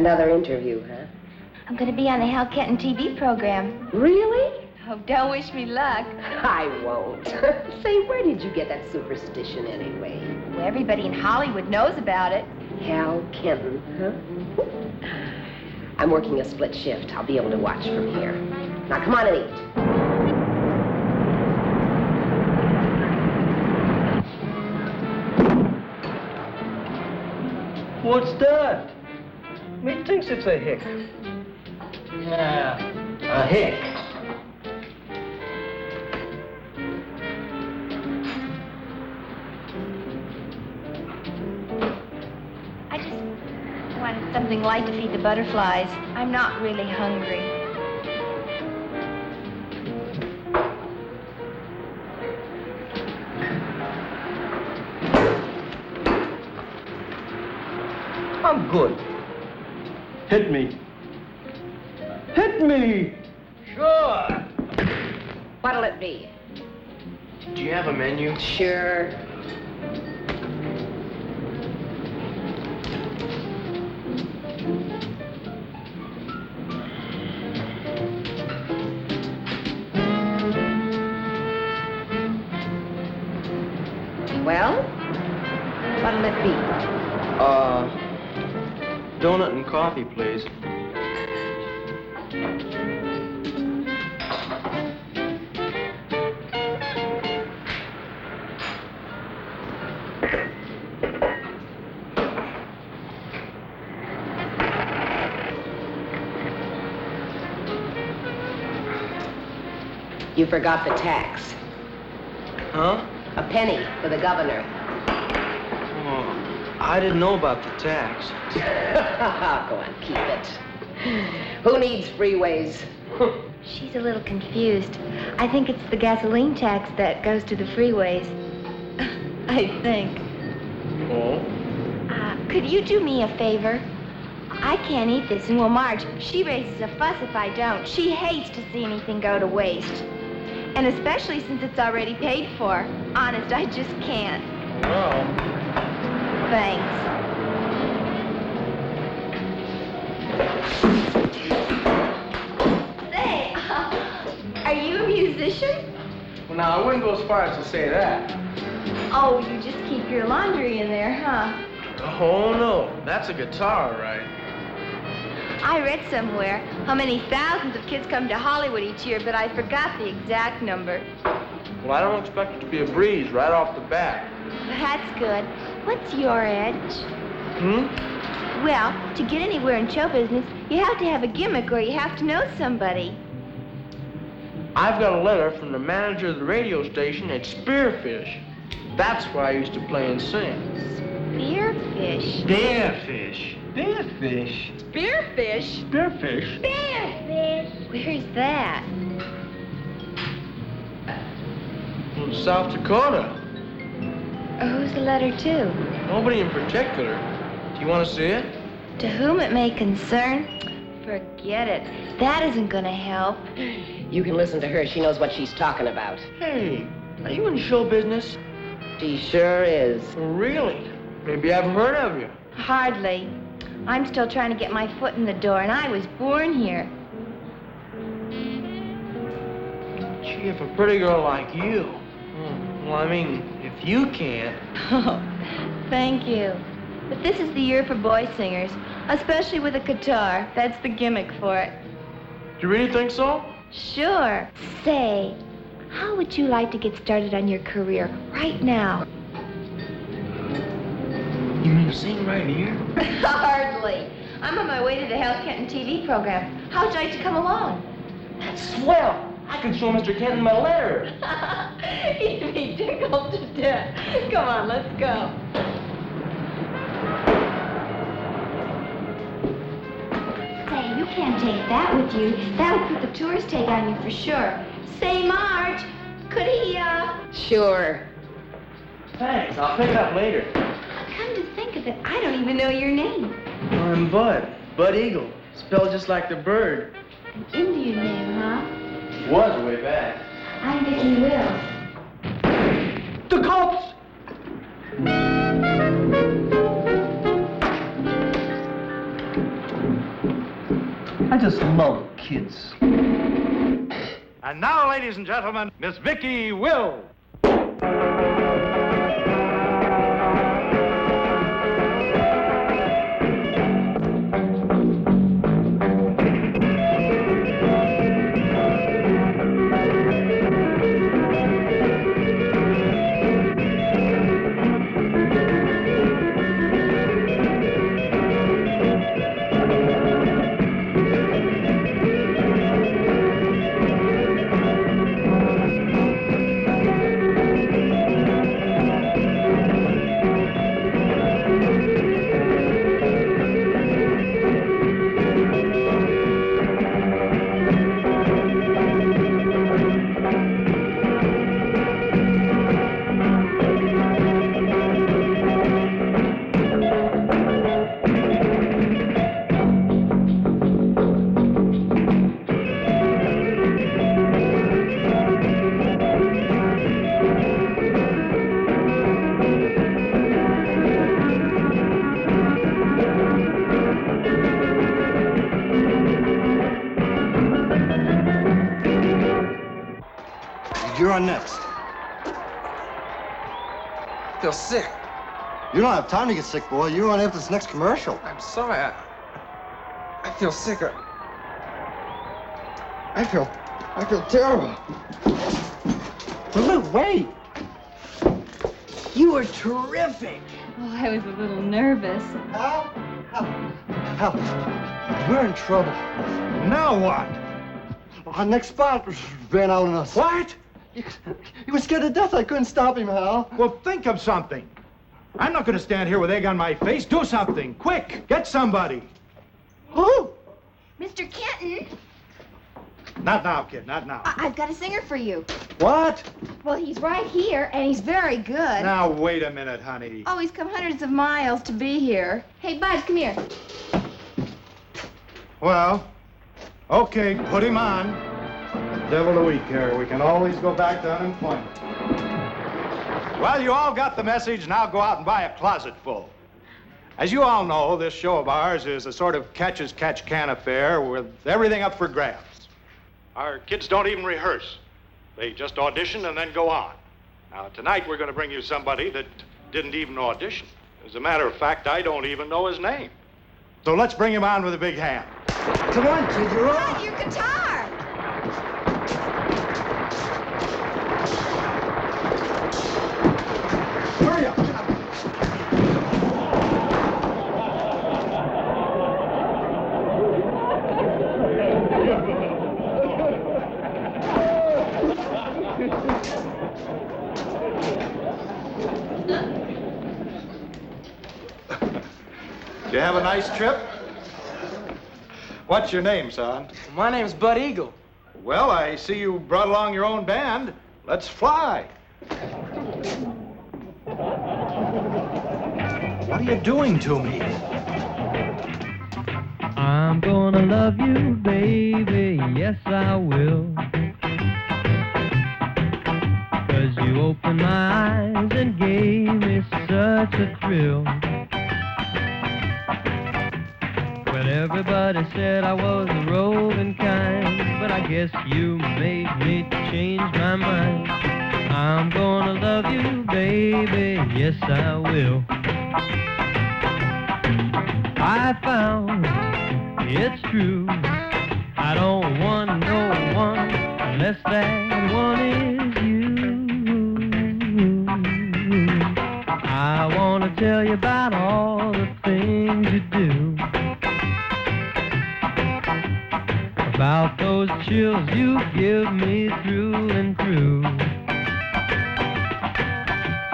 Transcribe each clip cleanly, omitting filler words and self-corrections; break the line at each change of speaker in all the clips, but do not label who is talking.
Another interview, huh?
I'm going to be on the Hal Kenton TV program.
Really?
Oh, don't wish me luck.
I won't. Say, where did you get that superstition anyway?
Well, everybody in Hollywood knows about it.
Hal Kenton, huh? I'm working a split shift. I'll be able to watch from here. Now, come on and eat.
What's that? Me thinks it's a hick.
Yeah, a hick.
I just wanted something light to feed the butterflies. I'm not really hungry.
I'm good. Hit me. Hit me!
Sure. What'll it be?
Do you have a menu?
Sure. Well, what'll it be?
Donut and coffee, please.
You forgot the tax.
Huh?
A penny for the governor.
Oh, I didn't know about the tax.
Go on, keep it. Who needs freeways?
She's a little confused. I think it's the gasoline tax that goes to the freeways. I think.
Oh?
Could you do me a favor? I can't eat this, and well, Marge, she raises a fuss if I don't. She hates to see anything go to waste. And especially since it's already paid for. Honest, I just can't.
Well.
Thanks. Say, are you a musician?
Well, now, I wouldn't go as far as to say that.
Oh, you just keep your laundry in there, huh?
Oh, no. That's a guitar, all right.
I read somewhere how many thousands of kids come to Hollywood each year, but I forgot the exact number.
Well, I don't expect it to be a breeze right off the bat.
That's good. What's your edge?
Hmm?
Well, to get anywhere in show business, you have to have a gimmick or you have to know somebody.
I've got a letter from the manager of the radio station at Spearfish. That's where I used to play and sing.
Spearfish?
Spearfish. Spearfish.
Spearfish?
Spearfish.
Spearfish? Where's that?
From South Dakota.
Who's the letter to?
Nobody in particular. Do you want to see it?
To whom it may concern? Forget it. That isn't going to help.
You can listen to her. She knows what she's talking about.
Hey, are you in show business?
She sure is.
Really? Maybe I've heard of you.
Hardly. I'm still trying to get my foot in the door, and I was born here.
Gee, if a pretty girl like you... Well, I mean, if you can't...
Oh, thank you. But this is the year for boy singers, especially with a guitar. That's the gimmick for it.
Do you really think so?
Sure. Say, how would you like to get started on your career right now?
You mean sing right here?
Hardly. I'm on my way to the Hal Kenton TV program. How would you like to come along?
That's swell. I could show Mr. Kenton my letter.
He'd be tickled to death. Come on, let's go. Say, you can't take that with you. That would put the tourist tag on you for sure. Say, Marge, could he,
Sure.
Thanks. I'll pick it up later.
Come to think of it, I don't even know your name.
I'm Bud. Bud Eagle. Spelled just like the bird.
An Indian name, huh?
Was way back.
I'm Vicki Wills.
The cops!
just love kids.
And now, ladies and gentlemen, Miss Vicky Will.
You're on next.
I feel sick.
You don't have time to get sick, boy. You're on after this next commercial.
I'm sorry. I feel sick. I feel terrible.
Lou, wait. You were terrific.
Oh, I was a little nervous.
Hal, we're in trouble.
Now what?
Our next spot ran out on us.
What?
He was scared to death. I couldn't stop him, Hal.
Well, think of something. I'm not going to stand here with egg on my face. Do something. Quick. Get somebody.
Who?
Mr. Kenton,
Not now, kid. Not now.
I've got a singer for you.
What?
Well, he's right here, and he's very good.
Now, wait a minute, honey.
Oh, he's come hundreds of miles to be here. Hey, Bud, come here.
Well, okay, put him on. Devil a week here. We can always go back to unemployment. Well, you all got the message. Now go out and buy a closet full. As you all know, this show of ours is a sort of catch-as-catch-can affair with everything up for grabs. Our kids don't even rehearse. They just audition and then go on. Now, tonight we're going to bring you somebody that didn't even audition. As a matter of fact, I don't even know his name. So let's bring him on with a big hand.
Come on, kid. You're on.
Bud, your guitar.
Hurry up. Did you have a nice trip? What's your name, son?
My name's Bud Eagle.
Well, I see you brought along your own band. Let's fly. What are you doing to me?
I'm gonna love you, baby, yes I will. 'Cause you opened my eyes and gave me such a thrill. Well, everybody said I was a roving kind, but I guess you made me change my mind. I'm gonna love you, baby, yes I will. I found it's true, I don't want no one unless that one is you. I want to tell you about all the things you do, about those chills you give me through and through.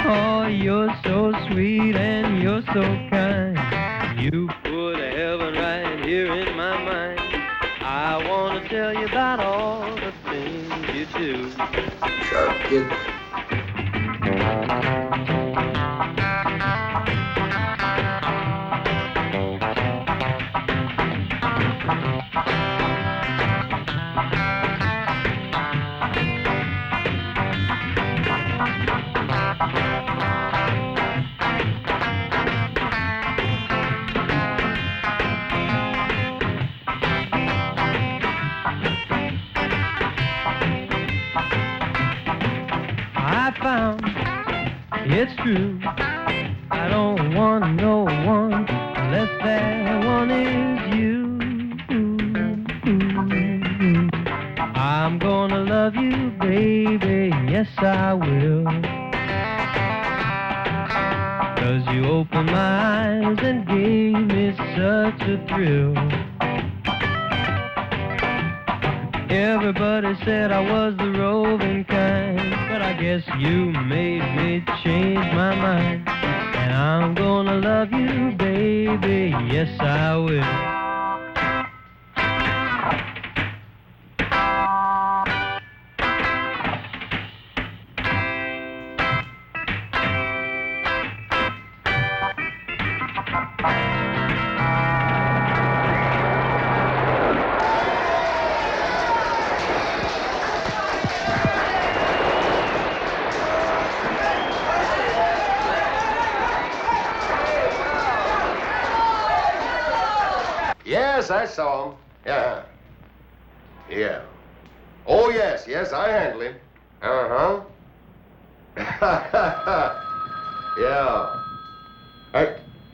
Oh, you're so sweet and you're so kind. You put heaven right here in my mind. I want to tell you about all the things you do.
Sharp kid.
it's true. I don't want no one unless that one is you. I'm gonna love you, baby, yes I will. 'Cause you opened my eyes and gave me such a thrill. Everybody said I was the roving kind, but I guess you made me change my mind. And I'm gonna love you, baby, yes I will.
Yes, I saw him. Yeah. Yeah. Oh, yes, I handle him. Uh-huh. Yeah.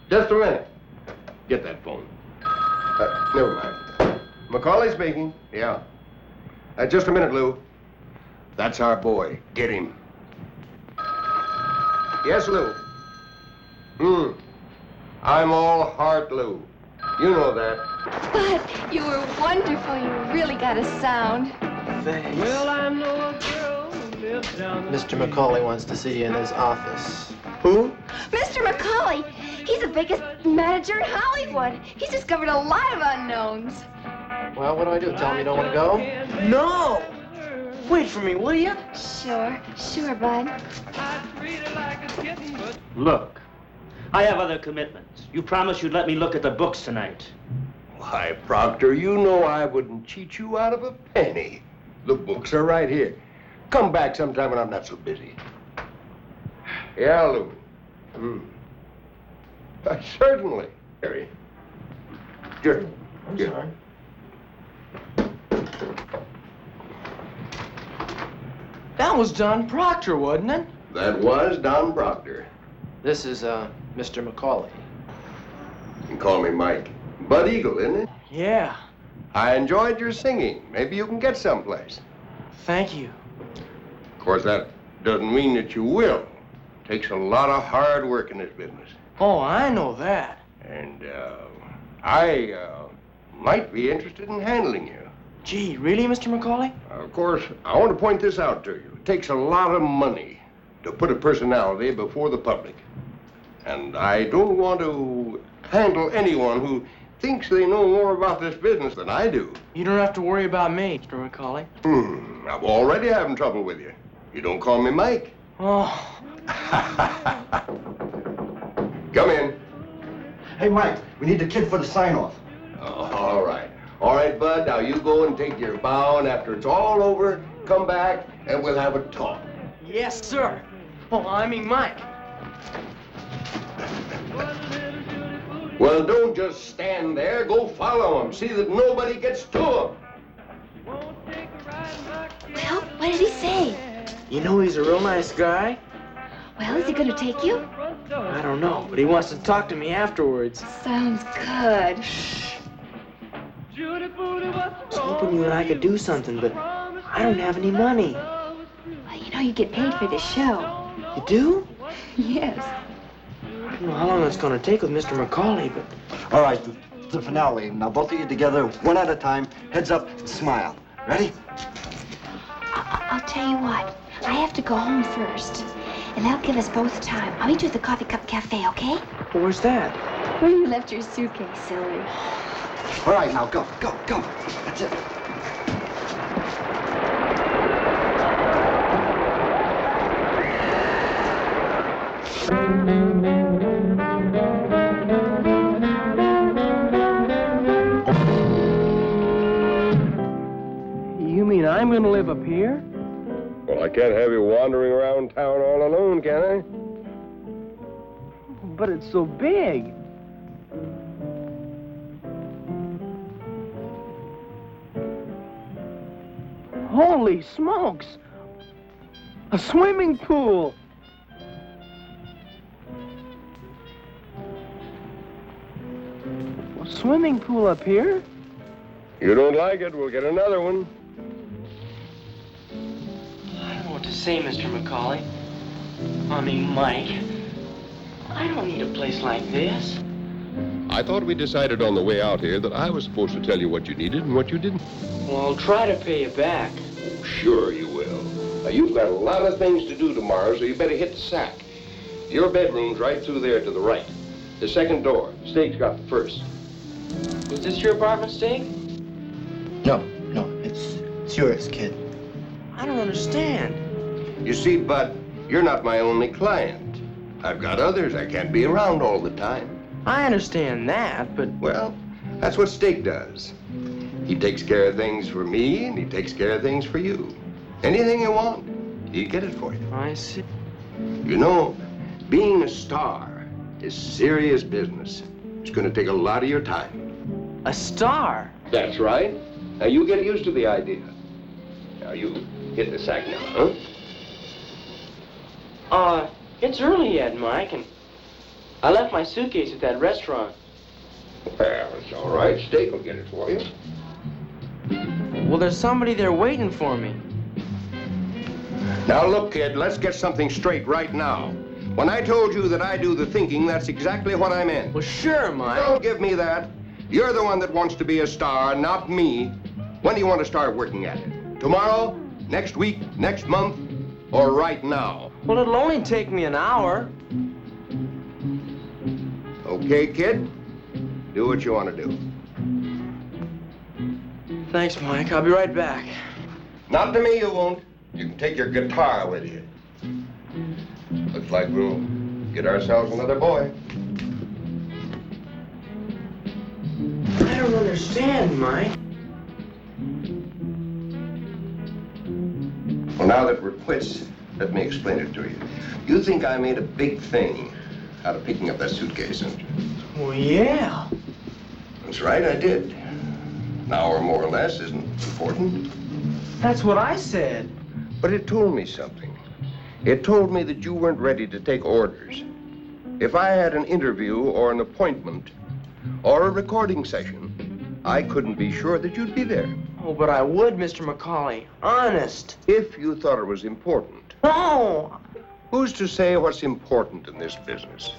Just a minute. Get that phone. Never mind. Macaulay speaking. Yeah. Just a minute, Lou. That's our boy. Get him. Yes, Lou. I'm all heart, Lou. You know that.
Bud, you were wonderful. You really got a sound.
Thanks.
Well, I know a girl who lives down the
Mr. Macaulay wants to see you in his office.
Who?
Mr. Macaulay, he's the biggest manager in Hollywood. He's discovered a lot of unknowns.
Well, what do? Tell him you don't want to go?
No! Wait for me, will you?
Sure, Bud.
Look, I have other commitments. You promised you'd let me look at the books tonight.
Why, Proctor, you know I wouldn't cheat you out of a penny. The books are right here. Come back sometime when I'm not so busy. Yeah, Lou. Certainly. Harry. Sure.
I'm sorry.
That was Don Proctor, wasn't it?
That was Don Proctor.
This is, Mr. Macaulay.
You can call me Mike. Bud Eagle, isn't it?
Yeah.
I enjoyed your singing. Maybe you can get someplace.
Thank you.
Of course, that doesn't mean that you will. Takes a lot of hard work in this business.
Oh, I know that.
And, I might be interested in handling you.
Gee, really, Mr. Macaulay?
Of course, I want to point this out to you. It takes a lot of money to put a personality before the public. And I don't want to handle anyone who thinks they know more about this business than I do.
You don't have to worry about me, Mr. Macaulay.
I'm already having trouble with you. You don't call me Mike.
Oh.
Come in.
Hey, Mike, we need the kid for the sign-off.
All right. All right, Bud, now you go and take your bow, and after it's all over, come back, and we'll have a talk.
Yes, sir. Oh, I mean Mike.
Well, don't just stand there. Go follow him. See that nobody gets to him.
Well, what did he say?
You know he's a real nice guy.
Well, is he going to take you?
I don't know, but he wants to talk to me afterwards.
Sounds good.
I was hoping you and I could do something, but I don't have any money.
Well, you know you get paid for this show.
You do?
Yes.
I don't know how long it's going to take with Mr. Macaulay, but...
All right, the finale. Now, both of you together, one at a time, heads up, smile. Ready?
I'll tell you what. I have to go home first, and that'll give us both time. I'll meet you at the Coffee Cup Cafe, okay?
Where's that?
Where you left your suitcase, silly.
All right, now, go. That's it.
You mean I'm going to live up here?
Well, I can't have you wandering around town all alone, can I?
But it's so big. Holy smokes! A swimming pool! swimming pool up here?
You don't like it, we'll get another one.
I don't know what to say, Mr. McCauley. I mean, Mike. I don't need a place like this.
I thought we decided on the way out here that I was supposed to tell you what you needed and what you didn't.
Well, I'll try to pay you back.
Oh, sure you will. Now, you've got a lot of things to do tomorrow, so you better hit the sack. Your bedroom's right through there to the right. The second door. Steak's got the first.
Is this your apartment, Steak?
No, it's yours, kid.
I don't understand.
You see, Bud, you're not my only client. I've got others. I can't be around all the time.
I understand that, but...
Well, that's what Steak does. He takes care of things for me, and he takes care of things for you. Anything you want, he'll get it for you.
I see.
You know, being a star is serious business. It's going to take a lot of your time.
A star?
That's right. Now, you get used to the idea. Now, you hit the sack now, huh?
It's early yet, Mike, and I left my suitcase at that restaurant.
Well, it's all right. Steak will get it for you.
Well, there's somebody there waiting for me.
Now, look, kid, let's get something straight right now. When I told you that I do the thinking, that's exactly what I meant.
Well, sure, Mike.
Don't give me that. You're the one that wants to be a star, not me. When do you want to start working at it? Tomorrow? Next week? Next month? Or right now?
Well, it'll only take me an hour.
Okay, kid? Do what you want to do.
Thanks, Mike. I'll be right back.
Not to me, you won't. You can take your guitar with you. Looks like we'll get ourselves another boy.
I don't understand, Mike.
Well, now that we're quits, let me explain it to you. You think I made a big thing out of picking up that suitcase, don't you?
Well, yeah.
That's right, I did. An hour more or less isn't important.
That's what I said.
But it told me something. It told me that you weren't ready to take orders. If I had an interview or an appointment or a recording session, I couldn't be sure that you'd be there.
Oh, but I would, Mr. McCauley. Honest.
If you thought it was important.
No!
Who's to say what's important in this business?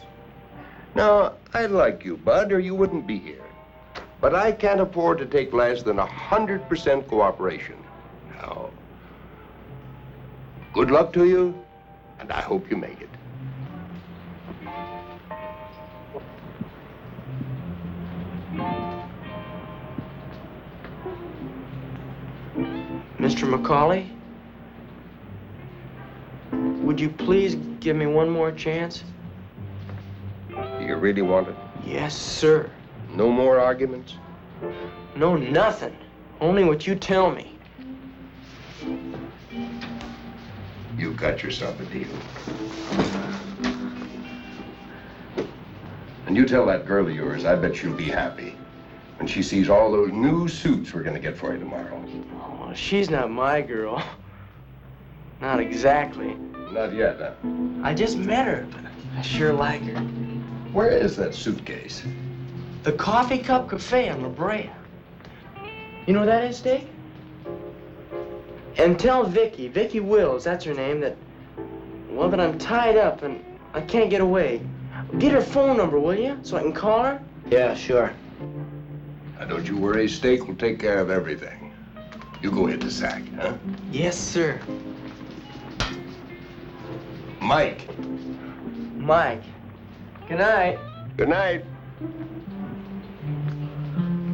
Now, I like you, Bud, or you wouldn't be here. But I can't afford to take less than 100% cooperation. Now, good luck to you, and I hope you make it.
Mr. McCauley, would you please give me one more chance?
Do you really want it?
Yes, sir.
No more arguments?
No, nothing. Only what you tell me.
You got yourself a deal. And you tell that girl of yours, I bet she'll be happy when she sees all those new suits we're gonna get for you tomorrow.
Oh, she's not my girl. Not exactly.
Not yet, huh?
I just met her, but I sure like her.
Where is that suitcase?
The Coffee Cup Cafe on La Brea. You know what that is, Dick? And tell Vicky Wills, that's her name, that I'm tied up and I can't get away. Get her phone number, will you, so I can call her?
Yeah, sure.
Now, don't you worry, Steak will take care of everything. You go hit the sack, huh?
Yes, sir.
Mike.
Mike. Good night.
Good night.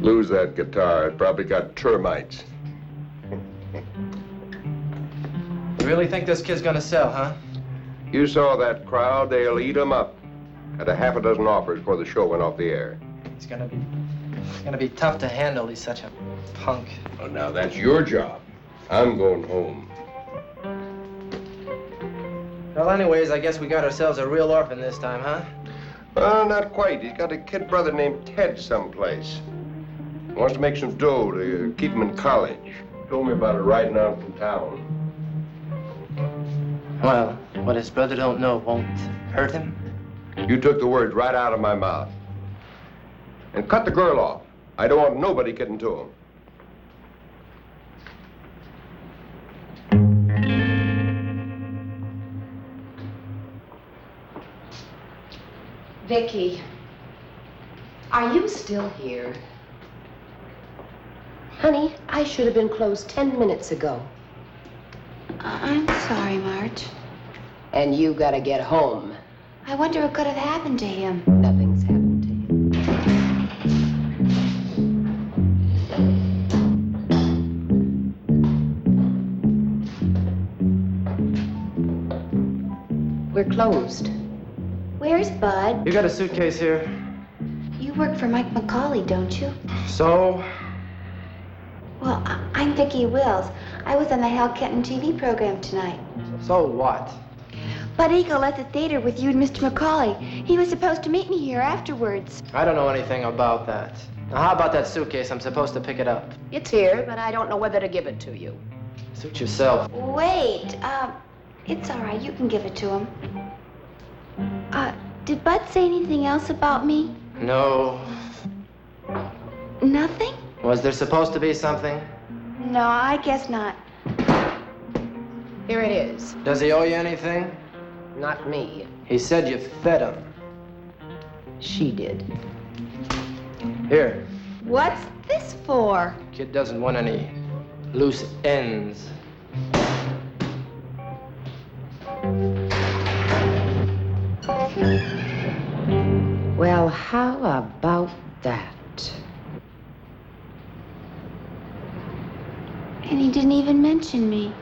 Lose that guitar. It probably got termites.
You really think this kid's gonna sell, huh?
You saw that crowd. They'll eat 'em up. Had a half a dozen offers before the show went off the air.
It's gonna be tough to handle. He's such a punk.
Oh, now that's your job. I'm going home.
Well, anyways, I guess we got ourselves a real orphan this time, huh?
Well, not quite. He's got a kid brother named Ted someplace. He wants to make some dough to keep him in college. Told me about it riding out from town.
Well, what his brother don't know won't hurt him.
You took the words right out of my mouth. And cut the girl off. I don't want nobody getting to him.
Vicky, are you still here? Honey, I should have been closed 10 minutes ago.
I'm sorry, Marge.
And you gotta get home.
I wonder what could have happened to him.
Nothing's happened to him. We're closed.
Where's Bud?
You got a suitcase here?
You work for Mike McCauley, don't you?
So?
Well, I'm Vicki Wills. I was on the Hal Kenton TV program tonight.
So what?
Bud Eagle left the theater with you and Mr. McCauley. He was supposed to meet me here afterwards.
I don't know anything about that. Now, how about that suitcase? I'm supposed to pick it up.
It's here, but I don't know whether to give it to you.
Suit yourself.
Wait, it's all right. You can give it to him. Did Bud say anything else about me?
No.
Nothing?
Was there supposed to be something?
No, I guess not.
Here it is.
Does he owe you anything?
Not me.
He said you fed him.
She did.
Here.
What's this for?
Kid doesn't want any loose ends.
Well, how about that?
And he didn't even mention me.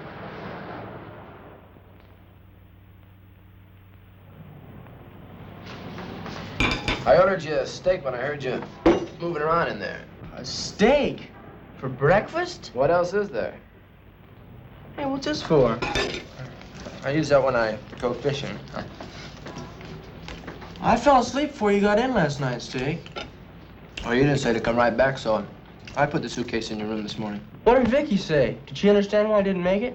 I ordered you a steak when I heard you moving around in there.
A steak? For breakfast?
What else is there?
Hey, what's this for?
I use that when I go fishing.
I fell asleep before you got in last night, Steak.
Oh, you didn't say to come right back, so I put the suitcase in your room this morning.
What did Vicky say? Did she understand why I didn't make it?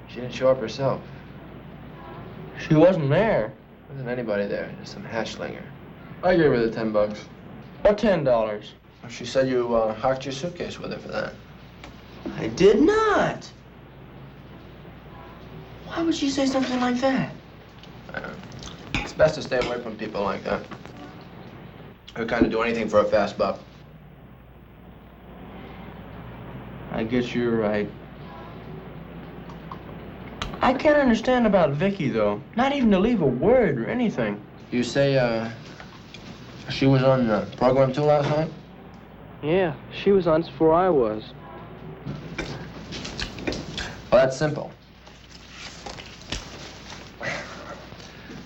She didn't show up herself.
She wasn't there.
There wasn't anybody there, just some hashlinger. I gave her the $10.
Or $10.
She said you hocked your suitcase with her for that.
I did not. Why would she say something like that?
I don't know. It's best to stay away from people like that. Who kind of do anything for a fast buck.
I guess you're right. I can't understand about Vicky, though. Not even to leave a word or anything.
You say, she was on the program too last night?
Yeah, she was on before I was.
Well, that's simple.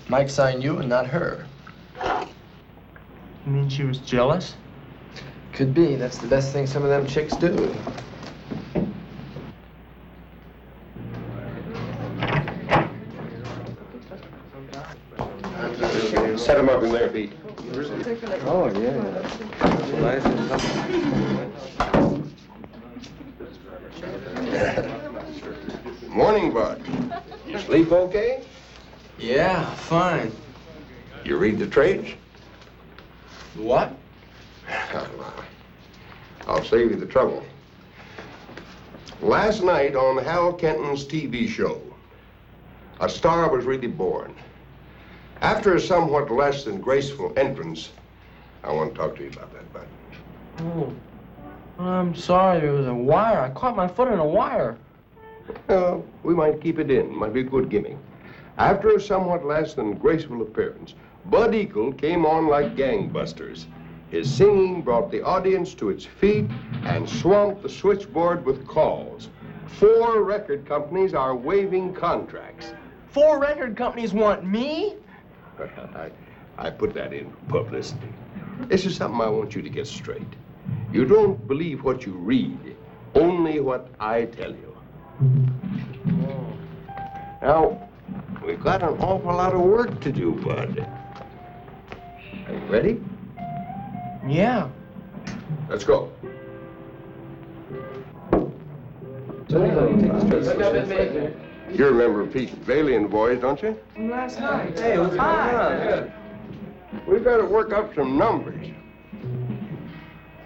Mike signed you and not her.
You mean she was jealous?
Could be. That's the best thing some of them chicks do.
Set him up in there, Pete.
Oh, yeah.
Morning, Bud. You sleep okay?
Yeah, fine.
You read the trades?
What?
I'll save you the trouble. Last night on Hal Kenton's TV show, a star was really born. After a somewhat less than graceful entrance, I want to talk to you about that, Bud.
Oh, I'm sorry. There was a wire. I caught my foot in a wire.
We might keep it in. Might be a good gimmick. After a somewhat less than graceful appearance, Bud Eagle came on like gangbusters. His singing brought the audience to its feet and swamped the switchboard with calls. 4 record companies are waiving contracts.
4 record companies want me?
I put that in publicity. This is something I want you to get straight. You don't believe what you read, only what I tell you. Now, we've got an awful lot of work to do, Bud. Are you ready?
Yeah.
Let's go. You remember Pete Bailey and the boys, don't you?
From last night. Hey, what's going on?
We've got to work up some numbers.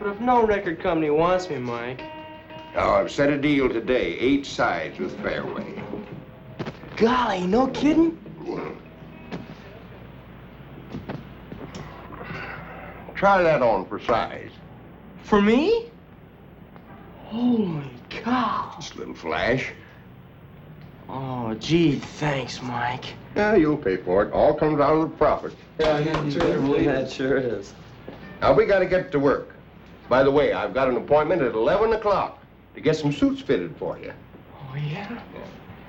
But if no record company wants me, Mike...
Now, I've set a deal today, 8 sides with Fairway.
Golly, no kidding?
Try that on for size.
For me? Holy cow.
Just a little flash.
Oh, gee, thanks, Mike.
Yeah, you'll pay for it. All comes out of the profit.
That sure is.
Now, we gotta get to work. By the way, I've got an appointment at 11 o'clock to get some suits fitted for you.
Oh, yeah?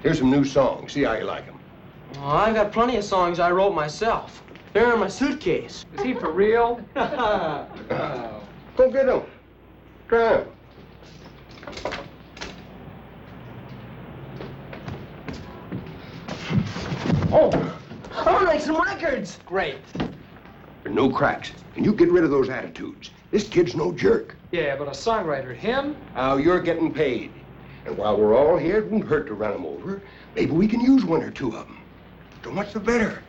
Here's some new songs. See how you like them.
Oh, I got plenty of songs I wrote myself. They're in my suitcase.
Is he for real?
Go get them. Try them.
Oh, I want to make some records. Great.
There's no cracks. And you get rid of those attitudes. This kid's no jerk.
Yeah, but a songwriter, him?
Now, you're getting paid. And while we're all here, it wouldn't hurt to run them over. Maybe we can use 1 or 2 of them. So much the better.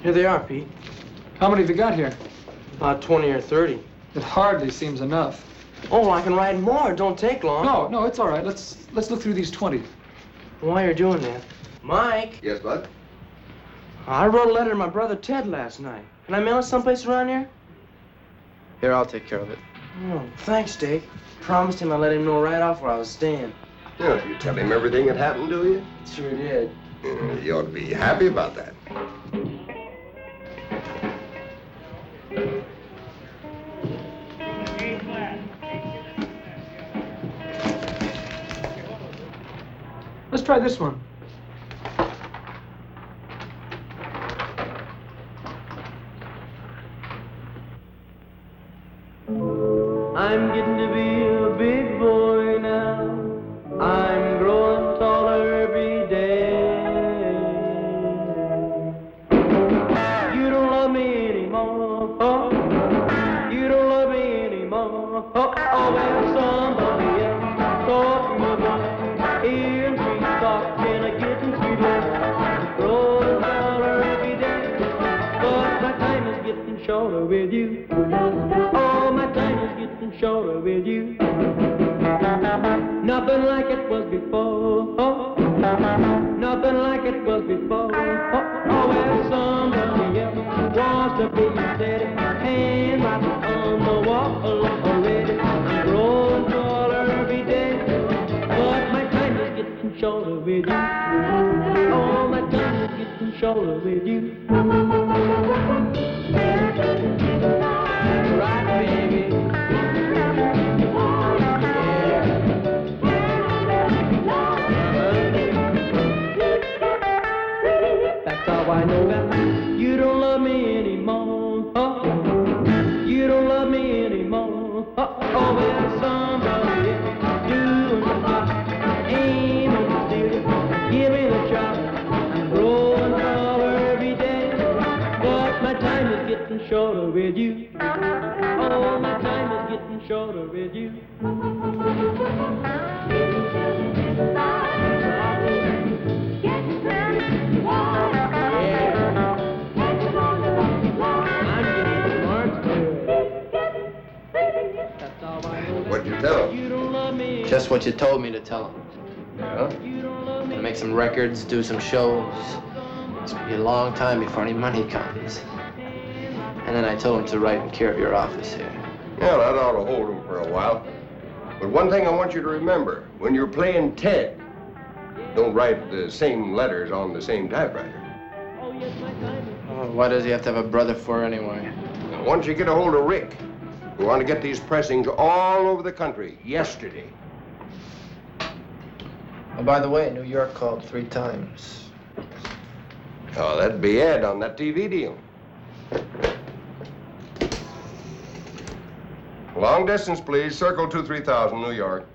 Here they are, Pete.
How many have you got here?
About 20 or 30.
It hardly seems enough.
Oh, I can write more. It don't take long.
No, it's all right. Let's look through these 20.
While you're doing that, Mike,
Yes, bud?
I wrote a letter to my brother Ted last night. Can I mail it someplace around here?
Here, I'll take care of it.
Oh, thanks, Dave. Promised him I'd let him know right off where I was staying.
Yeah, you tell him everything that happened to you?
Sure did.
You ought to be happy about that.
Let's try this one.
I'm getting to be a big boy now. I'm growing taller every day. You don't love me anymore. Oh, you don't love me anymore. Oh, well, somebody else taught me about hearing sweet talk and a getting sweet love. Growing taller every day, but my time is getting shorter with you. Oh, my time is getting shorter with you. Nothing like it was before. Oh, nothing like it was before. Oh, well, somebody else wants to be steady and right on the wall already. I'm growing taller every day, but my time is getting shorter with you. Oh, my time is getting shorter with you. Right, baby. That's how I know that you don't love me anymore. Oh, you don't love me anymore. Oh, well, somebody else doing the job. Ain't no stealing. Give me the job. I'm growing taller every day, but my time is getting shorter with you. Oh, my time is getting shorter with you.
What'd you tell him?
Just what you told me to tell him.
Yeah?
Gonna make some records, do some shows. It's gonna be a long time before any money comes. And then I told him to write in care of your office here.
Yeah, that ought to hold him for a while. But one thing I want you to remember, when you're playing Ted, don't write the same letters on the same typewriter.
Oh, why does he have to have a brother for anyway?
Now, once you get a hold of Rick, we want to get these pressings all over the country yesterday.
Oh, by the way, New York called 3 times.
Oh, that'd be Ed on that TV deal. Long distance, please. Circle 23000, New York.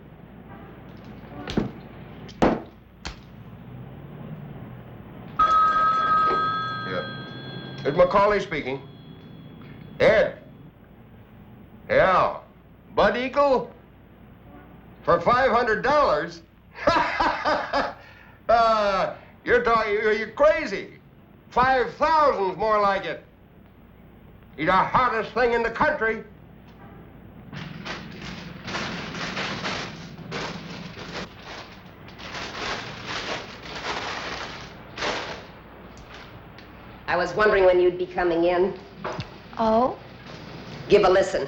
Yeah. It's Macaulay speaking. Ed. Yeah. Bud Eagle? For $500? You're crazy. 5,000's more like it. He's the hardest thing in the country.
I was wondering when you'd be coming in.
Oh?
Give a listen.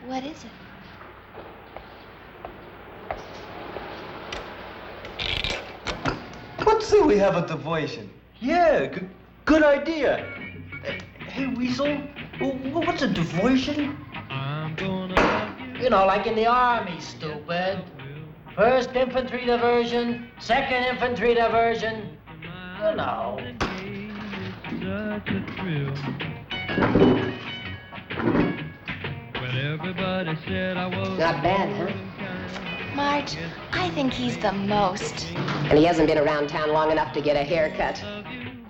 What is it?
Let's say we have a diversion. Yeah, good idea. Hey, Weasel, what's a diversion?
You know, like in the Army, stupid. First infantry diversion, second infantry diversion. You know.
Such a thrill. When everybody said I was
Not bad, huh?
Marge, I think he's the most.
And he hasn't been around town long enough to get a haircut.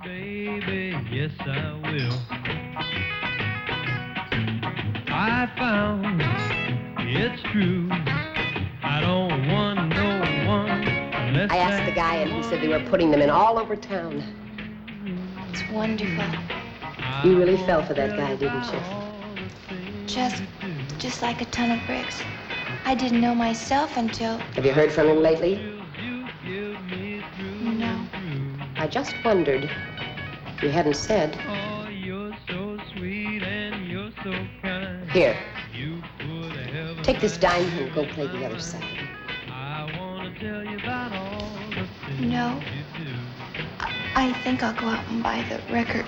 Baby, yes I will. I found it's true. I don't want no one unless
I asked the guy, and he said they were putting them in all over town.
It's wonderful.
You really fell for that guy, didn't you?
Just like a ton of bricks. I didn't know myself until...
Have you heard from him lately?
No.
I just wondered. You hadn't said.
oh, you're so sweet and you're so kind.
Here,
You put a heaven
take this dime and go play the other side.
I want to tell you about all the things
No.
you do.
I think I'll go out and buy the record.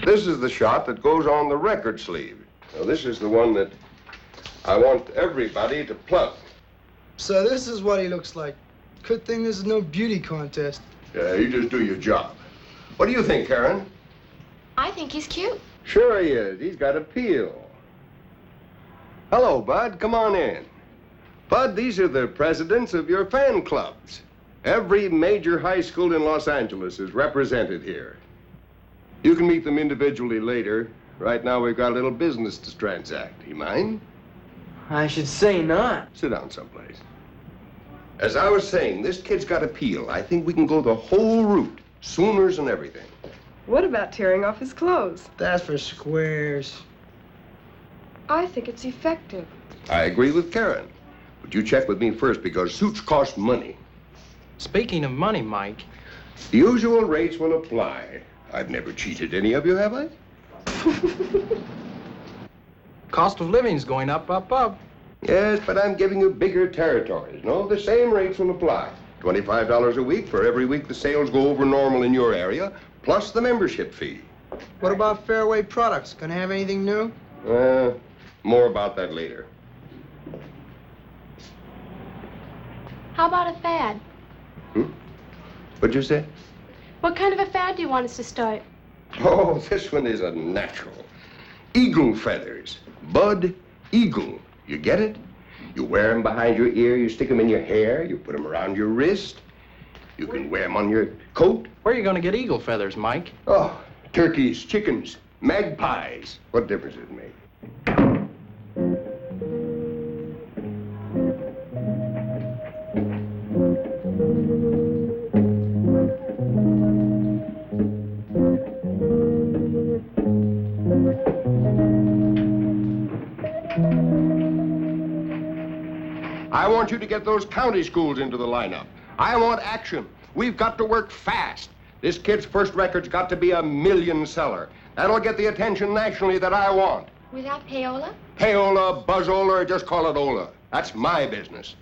This is the shot that goes on the record sleeve. Now, this is the one that I want everybody to plug.
So this is what he looks like. Good thing this is no beauty contest.
Yeah, you just do your job. What do you think, Karen?
I think he's cute.
Sure he is. He's got appeal. Hello, Bud. Come on in. Bud, these are the presidents of your fan clubs. Every major high school in Los Angeles is represented here. You can meet them individually later. Right now, we've got a little business to transact. You mind?
I should say not.
Sit down someplace. As I was saying, this kid's got appeal. I think we can go the whole route. Sooners and everything.
What about tearing off his clothes?
That's for squares.
I think it's effective.
I agree with Karen. But you check with me first because suits cost money.
Speaking of money, Mike.
The usual rates will apply. I've never cheated any of you, have I?
Cost of living's going up, up, up.
Yes, but I'm giving you bigger territories. No, the same rates will apply. $25 a week for every week the sales go over normal in your area, plus the membership fee.
What about Fairway Products? Gonna have anything new?
More about that later.
How about a fad?
What'd you say?
What kind of a fad do you want us to start?
Oh, this one is a natural. Eagle feathers. Bud Eagle. You get it? You wear them behind your ear, you stick them in your hair, you put them around your wrist. You can wear them on your coat.
Where are you going to get eagle feathers, Mike?
Oh, turkeys, chickens, magpies. What difference does it make? I want you to get those county schools into the lineup. I want action. We've got to work fast. This kid's first record's got to be a million seller. That'll get the attention nationally that I want.
Without payola?
Payola, buzzola, or just call it Ola. That's my business.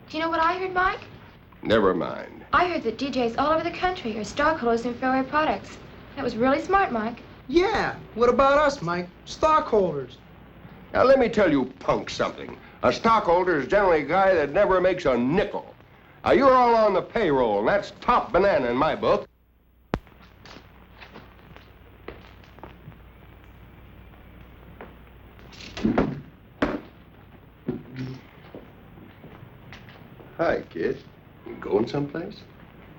Do you know what I heard, Mike?
Never mind.
I heard that DJs all over the country are stockholders in Fairway Products. That was really smart, Mike.
Yeah. What about us, Mike? Stockholders.
Now, let me tell you punks something. A stockholder is generally a guy that never makes a nickel. Now, you're all on the payroll, and that's top banana in my book. Hi, kid. You going someplace?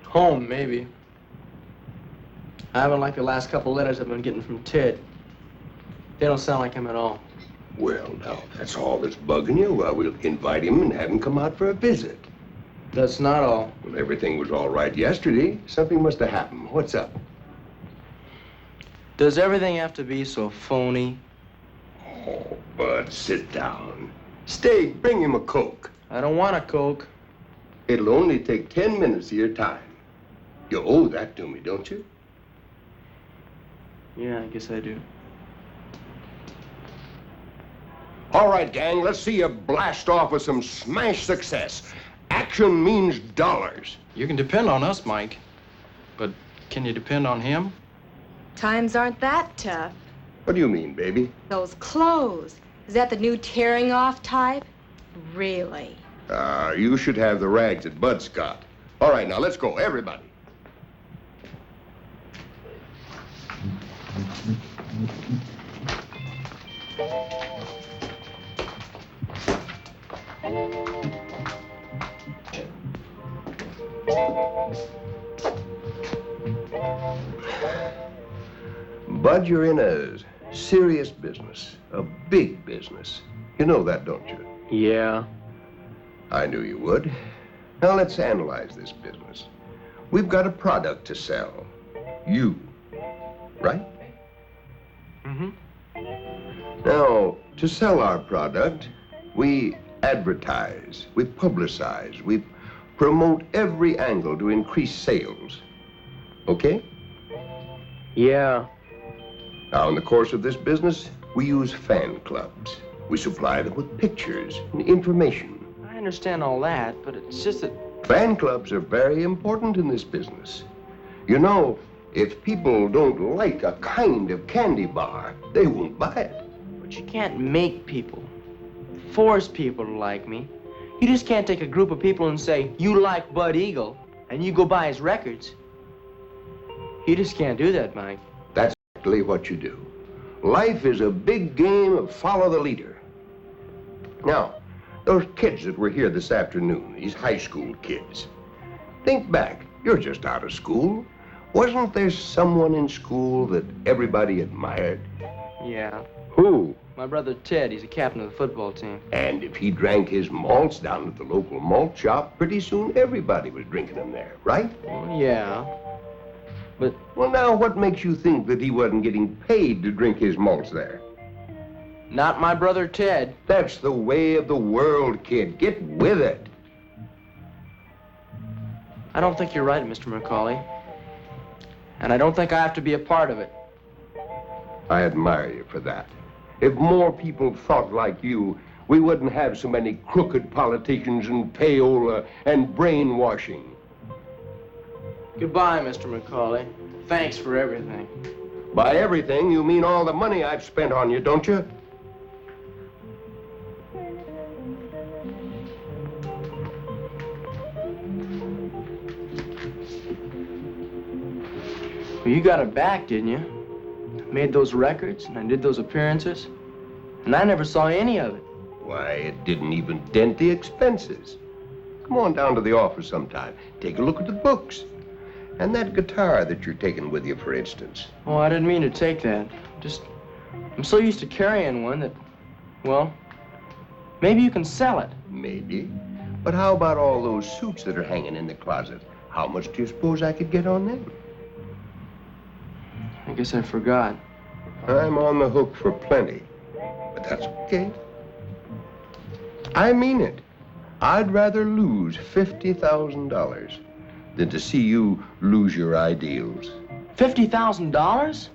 Home, maybe. I haven't liked the last couple letters I've been getting from Ted. They don't sound like him at all.
Well, now, if that's all that's bugging you, well, we'll invite him and have him come out for a visit.
That's not all.
Well, everything was all right yesterday. Something must have happened. What's up?
Does everything have to be so phony?
Oh, Bud, sit down. Stay, bring him a Coke.
I don't want a Coke.
It'll only take 10 minutes of your time. You owe that to me, don't you?
Yeah, I guess I do.
All right, gang, let's see you blast off with some smash success. Action means dollars.
You can depend on us, Mike. But can you depend on him?
Times aren't that tough.
What do you mean, baby?
Those clothes. Is that the new tearing off type? Really?
You should have the rags that Bud's got. All right, now let's go, everybody. Bud, you're in a serious business, a big business. You know that, don't you?
Yeah.
I knew you would. Now let's analyze this business. We've got a product to sell. You, right?
Mm-hmm.
Now, to sell our product, we advertise, we publicize, we promote every angle to increase sales. Okay?
Yeah.
Now, in the course of this business, we use fan clubs. We supply them with pictures and information.
I understand all that, but it's just that...
Fan clubs are very important in this business. You know, if people don't like a kind of candy bar, they won't buy it.
But you can't make people, force people to like me. You just can't take a group of people and say, you like Bud Eagle, and you go buy his records. You just can't do that, Mike.
That's exactly what you do. Life is a big game of follow the leader. Now, those kids that were here this afternoon, these high school kids, think back. You're just out of school. Wasn't there someone in school that everybody admired?
Yeah.
Who?
My brother Ted, he's a captain of the football team.
And if he drank his malts down at the local malt shop, pretty soon everybody was drinking them there, right?
Well, yeah. But...
Well, now, what makes you think that he wasn't getting paid to drink his malts there?
Not my brother Ted.
That's the way of the world, kid. Get with it.
I don't think you're right, Mr. McCauley. And I don't think I have to be a part of it.
I admire you for that. If more people thought like you, we wouldn't have so many crooked politicians and payola and brainwashing.
Goodbye, Mr. McCauley. Thanks for everything.
By everything, you mean all the money I've spent on you, don't you?
Well, you got it back, didn't you? Made those records, and I did those appearances, and I never saw any of it.
Why, it didn't even dent the expenses. Come on down to the office sometime. Take a look at the books. And that guitar that you're taking with you, for instance.
Oh, I didn't mean to take that. Just, I'm so used to carrying one that, well, maybe you can sell it.
Maybe. But how about all those suits that are hanging in the closet? How much do you suppose I could get on them?
I guess I forgot.
I'm on the hook for plenty, but that's okay. I mean it. I'd rather lose $50,000 than to see you lose your ideals.
$50,000?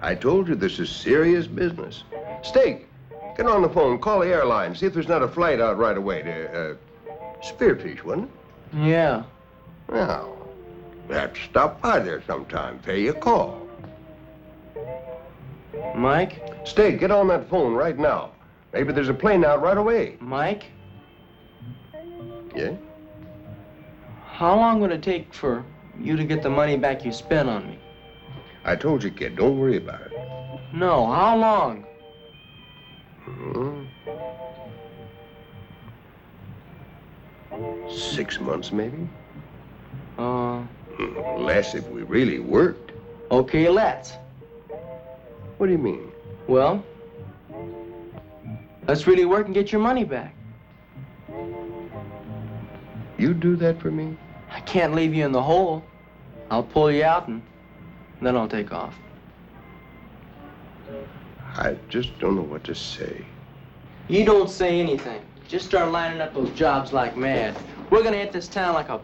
I told you this is serious business. Steak, get on the phone, call the airline, see if there's not a flight out right away to, Spearfish, wasn't it?
Yeah.
Well, we'll have to stop by there sometime, pay you a call.
Mike?
Steak, get on that phone right now. Maybe there's a plane out right away.
Mike?
Yeah?
How long would it take for you to get the money back you spent on me?
I told you, kid, don't worry about it.
No, how long?
6 months, maybe?
Uh,
Less if we really worked.
okay, let's.
What do you mean?
Well, let's really work and get your money back.
You do that for me?
I can't leave you in the hole. I'll pull you out and then I'll take off.
I just don't know what to say.
You don't say anything. Just start lining up those jobs like mad. We're gonna hit this town like a...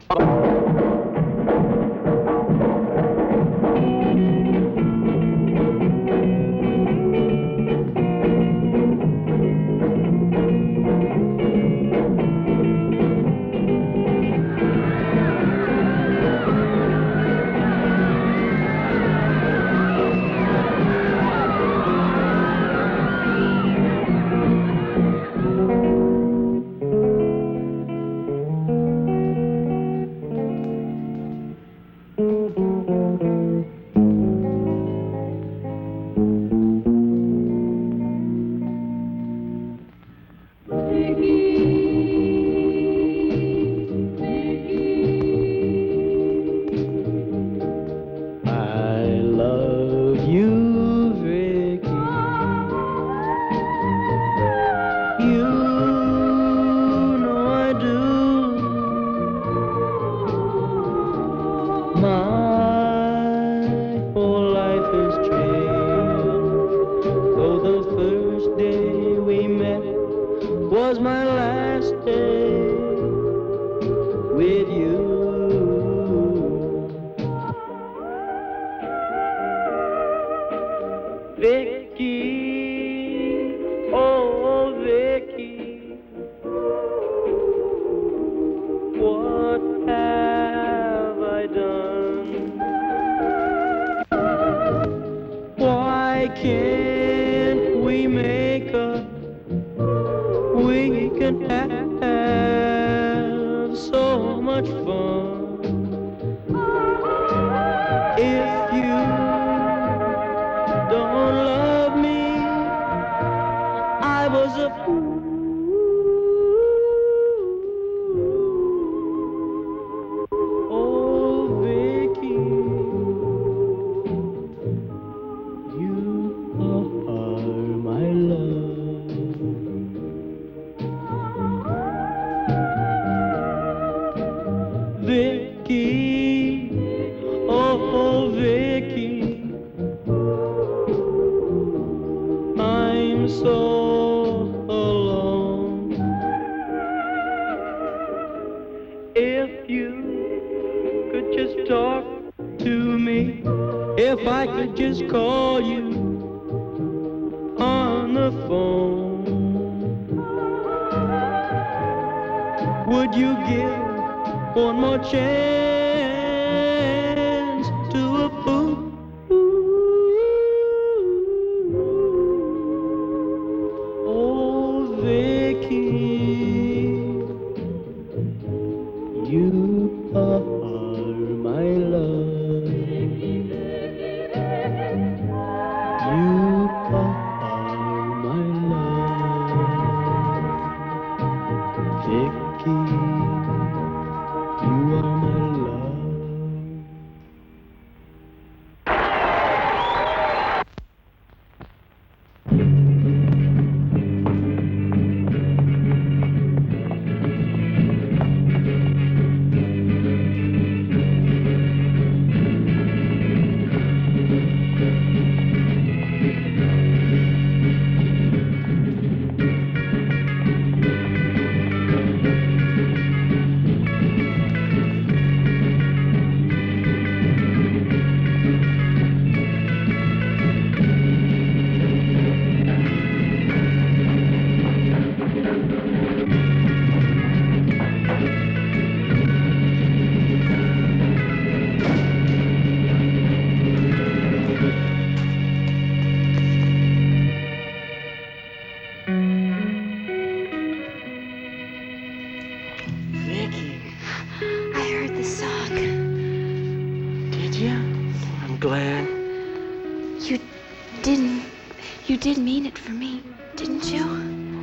You did mean it for me, didn't you?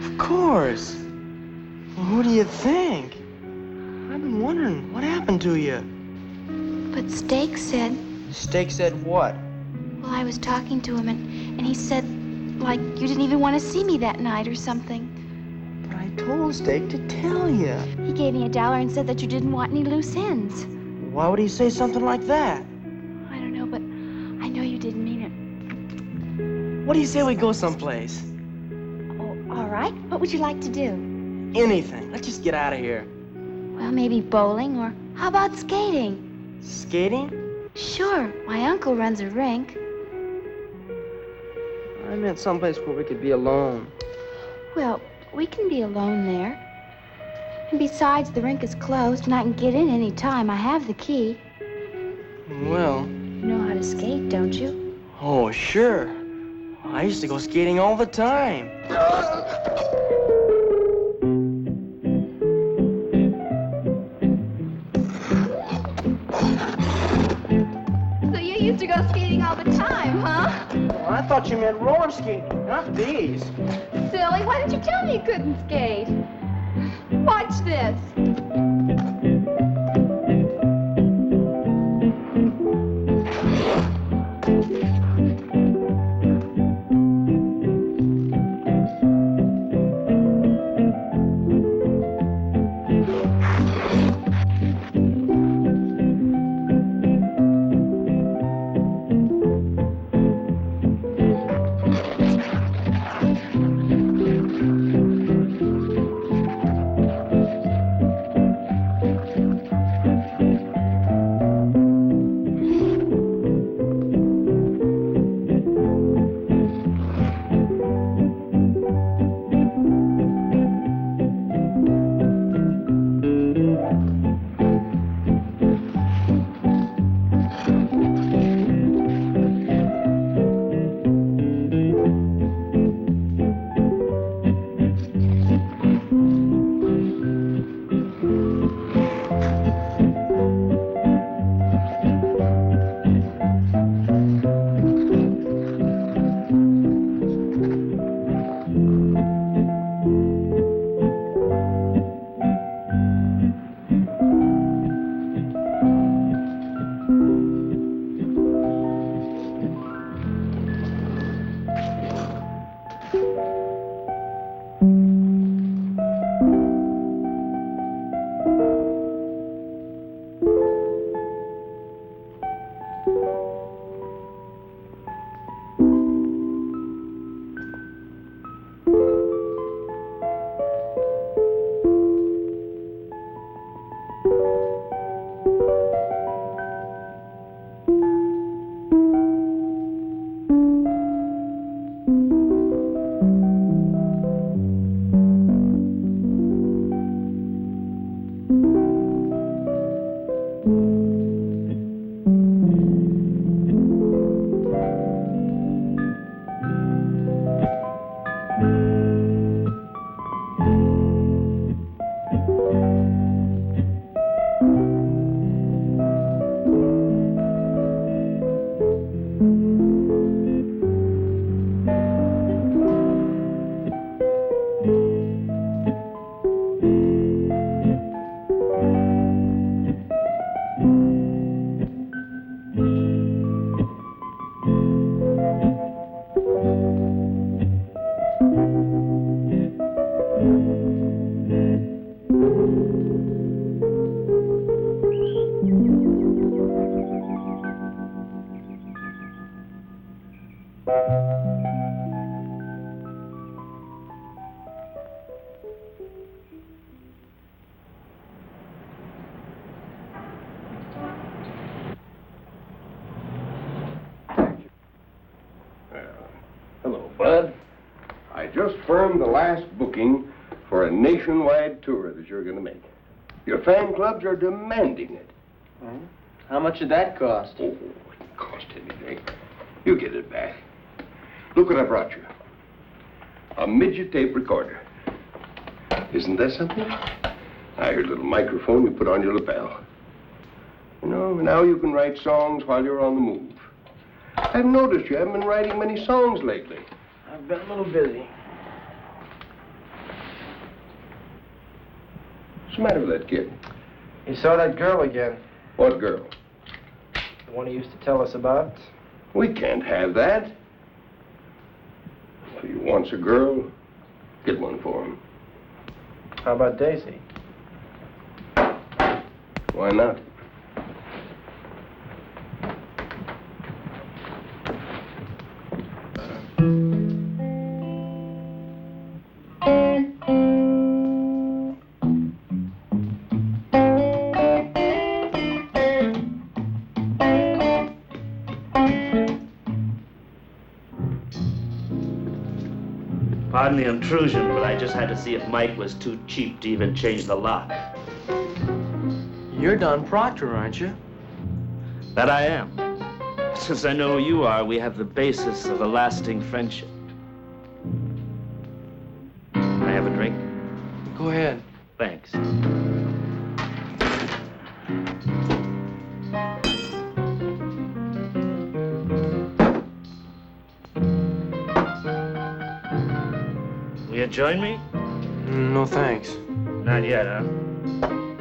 Of course. Well, who do you think? been wondering, what happened to you?
But Steak said,
Steak said what?
well, I was talking to him, and he said, like, you didn't even want to see me that night or something.
But I told Steak to tell you.
He gave me $1 and said that you didn't want any loose ends.
Why would he say something like that?
I don't know, but I know you didn't mean it.
What do you say we go someplace?
Oh, all right. What would you like to do?
Anything. Let's just get out of here.
Well, maybe bowling, or how about skating?
Skating?
Sure. My uncle runs a rink.
I meant someplace where we could be alone.
Well, we can be alone there. And besides, the rink is closed, and I can get in any time. I have the key.
Well.
You know how to skate, don't you?
Oh, sure. I used to go skating all the time.
So you used to go skating all the time, huh?
Well, I thought you meant roller skating, not these.
Silly, why didn't you tell me you couldn't skate? Watch this.
Hello, Bud. I just firmed the last booking for a nationwide tour that you're going to make. Your fan clubs are demanding it.
How much did that cost?
Oh, it didn't cost anything. You get it back. Look what I brought you. A midget tape recorder. Isn't that something? I heard a little microphone you put on your lapel. You know, now you can write songs while you're on the move. I've noticed you haven't been writing many songs lately.
I've been a little busy.
What's the matter with that kid?
He saw that girl again.
What girl?
The one he used to tell us about.
We can't have that. If he wants a girl, get one for him.
How about Daisy?
Why not?
Pardon the intrusion, but I just had to see if Mike was too cheap to even change the lock.
You're Don Proctor, aren't you?
That I am. Since I know who you are, we have the basis of a lasting friendship. Can I have a drink?
Go ahead.
Thanks. Will you join me?
No, thanks.
Not yet, huh?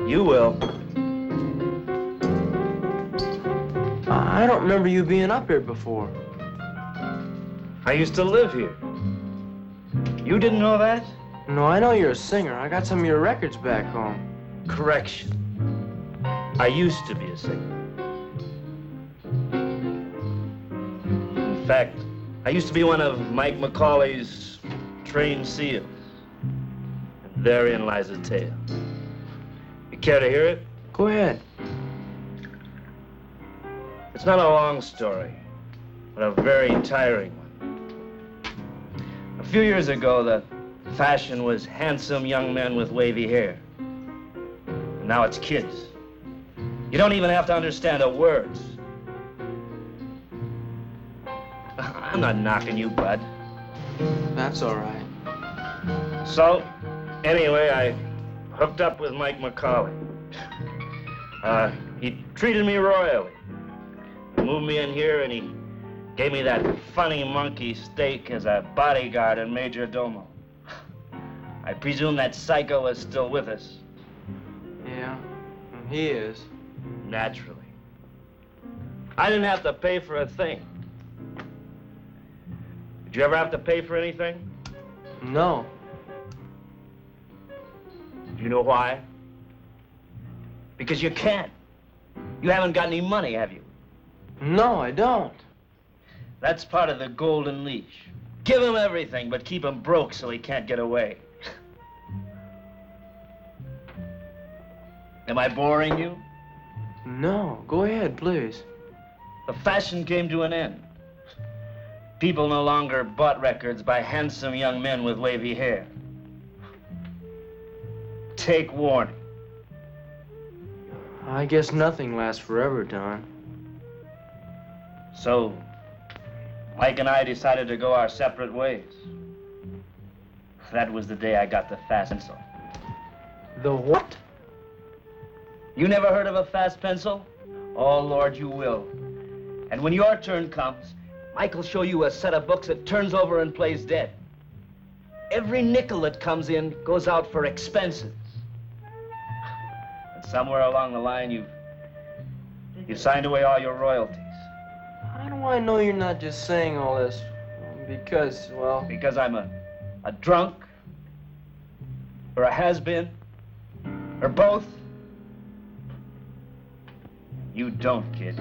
You will.
I don't remember you being up here before.
I used to live here. You didn't know that?
No, I know you're a singer. I got some of your records back home.
Correction. I used to be a singer. In fact, I used to be one of Mike McCauley's trained seals. And therein lies the tale. You care to hear it?
Go ahead.
It's not a long story, but a very tiring one. A few years ago, the fashion was handsome young men with wavy hair. And now it's kids. You don't even have to understand the words. I'm not knocking you, bud.
That's all right.
So, anyway, I hooked up with Mike McCauley. He treated me royally. He moved me in here and he gave me that funny monkey steak as a bodyguard and major domo. I presume that psycho is still with us.
Yeah, he is.
Naturally. I didn't have to pay for a thing. Did you ever have to pay for anything?
No.
Do you know why? Because you can't. You haven't got any money, have you?
No, I don't.
That's part of the golden leash. Give him everything, but keep him broke so he can't get away. Am I boring you?
No, go ahead, please.
The fashion came to an end. People no longer bought records by handsome young men with wavy hair. Take warning.
I guess nothing lasts forever, Don.
So, Mike and I decided to go our separate ways. That was the day I got the fast pencil.
The what?
You never heard of a fast pencil? Oh, Lord, you will. And when your turn comes, Mike will show you a set of books that turns over and plays dead. Every nickel that comes in goes out for expenses. And somewhere along the line, you signed away all your royalties.
How do I know you're not just saying all this? Because, well...
Because I'm a drunk, or a has-been, or both. You don't, kid.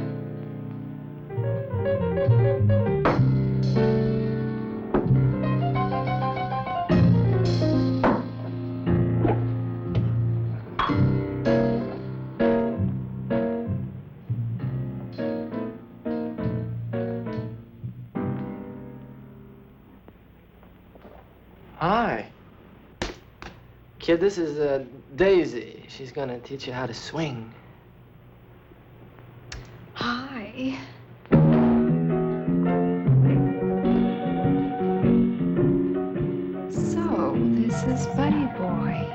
Hi. Kid, this is Daisy. She's gonna teach you how to swing.
Hi. So, this is Buddy Boy.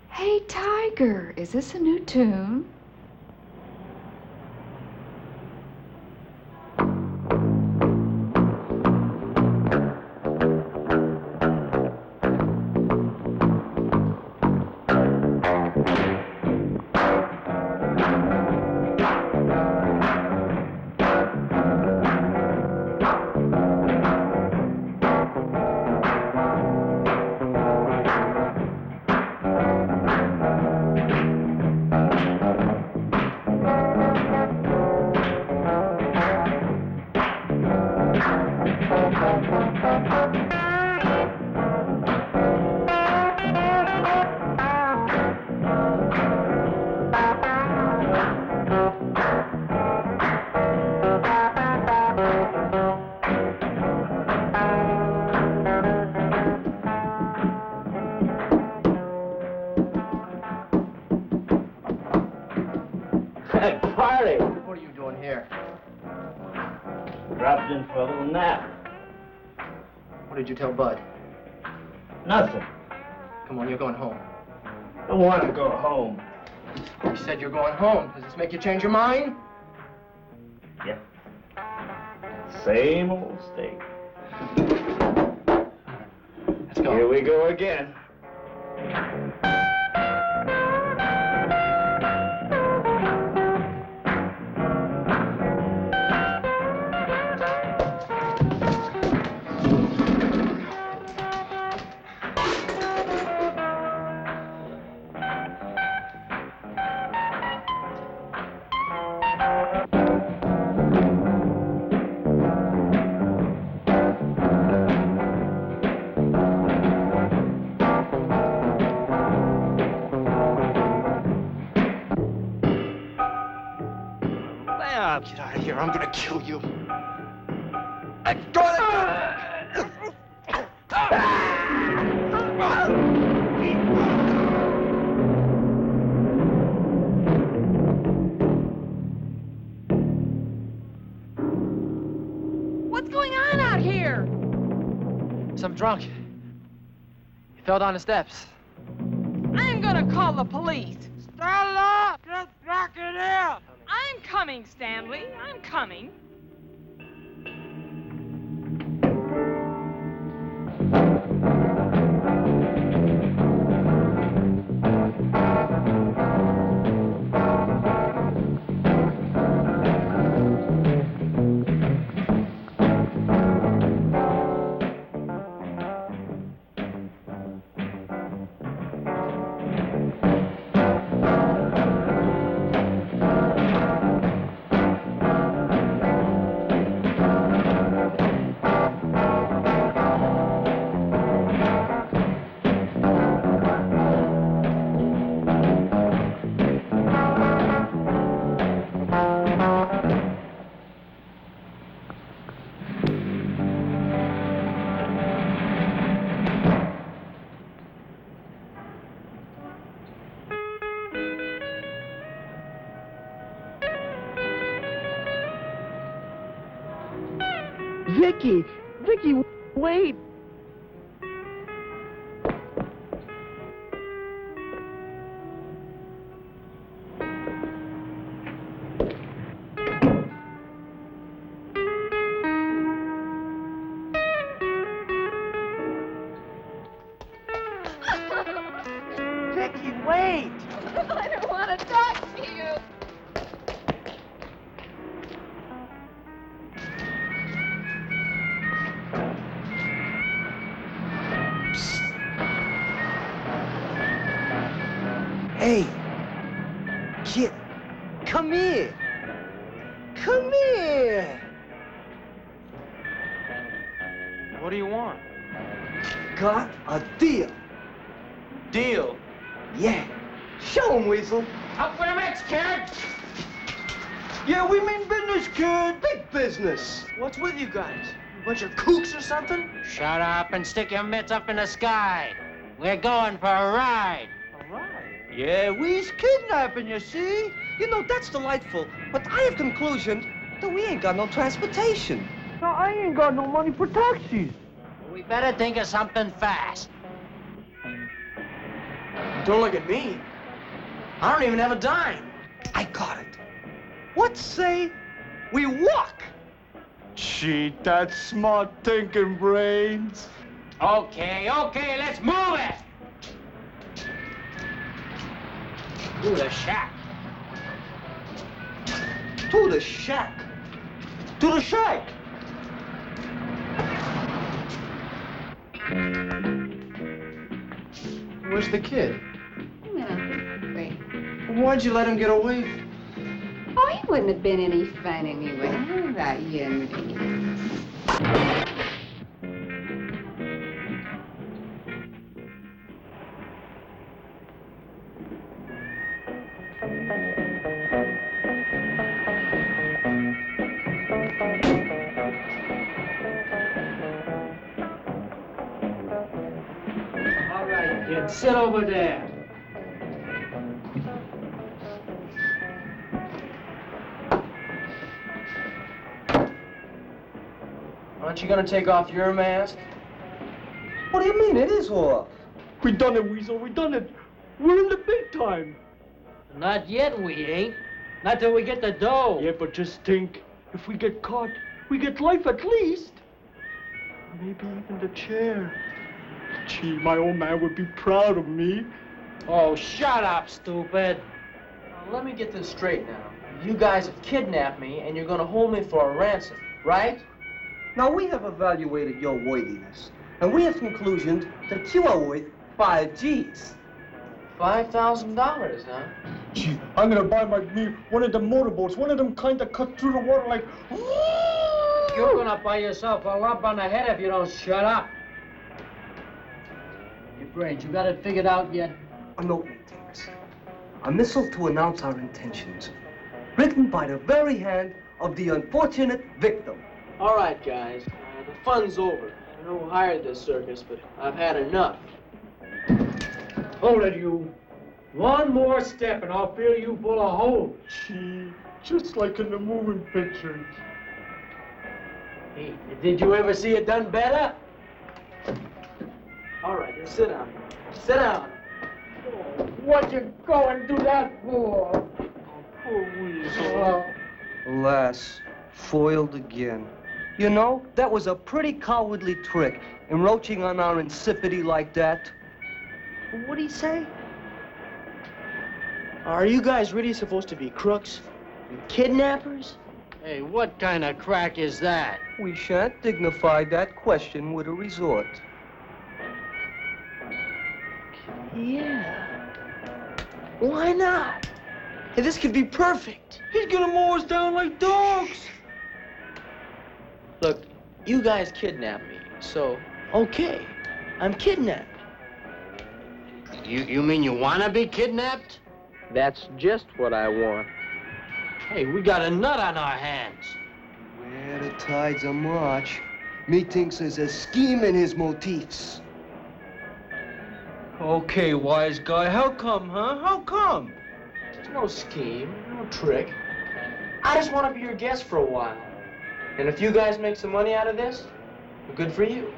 Hey, Tiger, is this a new tune?
Hey, party!
What are you doing here?
Dropped in for a little nap.
What did you tell Bud?
Nothing.
Come on, you're going home.
I want to go home.
You said you're going home. Does this make you change your mind?
Yeah. Same old steak.
Let's go.
Here we go again.
Get out of here. I'm gonna kill you.
What's going on out here?
Some drunk. He fell down the steps.
I'm gonna call the police. Stella, get back in here. I'm coming, Stanley. I'm coming.
Vicky! Vicky, wait!
Vicky, wait!
I don't want to talk to you.
Hey, kid, come here. Come here. What do you want? Got a deal. Deal? Yeah. Show him, Weasel.
Up with a mix, kid!
Yeah, we mean business, kid. Big business. What's with you guys? A bunch of kooks or something?
Shut up and stick your mitts up in the sky. We're going for a ride.
A ride? Yeah, we's kidnapping, you see? You know, that's delightful. But I have conclusion that we ain't got no transportation. No, I ain't got no money for taxis.
We better think of something fast.
Don't look at me. I don't even have a dime. I got it. What say we walk?
Gee, that's smart thinking, Brains.
Okay, let's move it. To the shack.
To the shack. To the shack.
Where's the kid?
Wait.
Why'd you let him get away?
Oh, he wouldn't have been any fun anyway. How about you and me?
and sit over there.
Aren't you gonna take off your mask?
What do you mean? It is off.
We done it, Weasel. We done it. We're in the big time.
Not yet, we ain't. Not till we get the dough.
Yeah, but just think. If we get caught, we get life at least. Maybe even the chair. Gee, my old man would be proud of me.
Oh, shut up, stupid.
Now, let me get this straight now. You guys have kidnapped me, and you're gonna hold me for a ransom, right?
Now, we have evaluated your worthiness, and we have conclusioned that you are worth 5 G's.
$5,000, huh?
Gee, I'm gonna buy me one of them motorboats, one of them kind that cut through the water like...
You're gonna buy yourself a lump on the head if you don't shut up. Your brains, you got it figured out yet?
A note maintains. A missile to announce our intentions, written by the very hand of the unfortunate victim.
All right, guys. The fun's over. I know who hired this circus, but I've had enough.
Hold it, you. One more step and I'll fill you full of holes.
Gee, just like in the moving pictures.
Hey, did you ever see it done better?
All right, now sit down. Sit down.
What you go and do that for?
Poor Weasel.
Alas, foiled again. You know, that was a pretty cowardly trick, encroaching on our insipidity like that. What'd he say?
Are you guys really supposed to be crooks? You kidnappers?
Hey, what kind of crack is that?
We shan't dignify that question with a resort.
Yeah. Why not? Hey, this could be perfect.
He's gonna mow us down like dogs.
Look, you guys kidnapped me, so, okay, I'm kidnapped.
You mean you wanna be kidnapped?
That's just what I want.
Hey, we got a nut on our hands.
Where the tides are march, methinks there's a scheme in his motifs.
Okay, wise guy, how come, huh? How come? There's no scheme, no trick. I just want to be your guest for a while. And if you guys make some money out of this, good for you.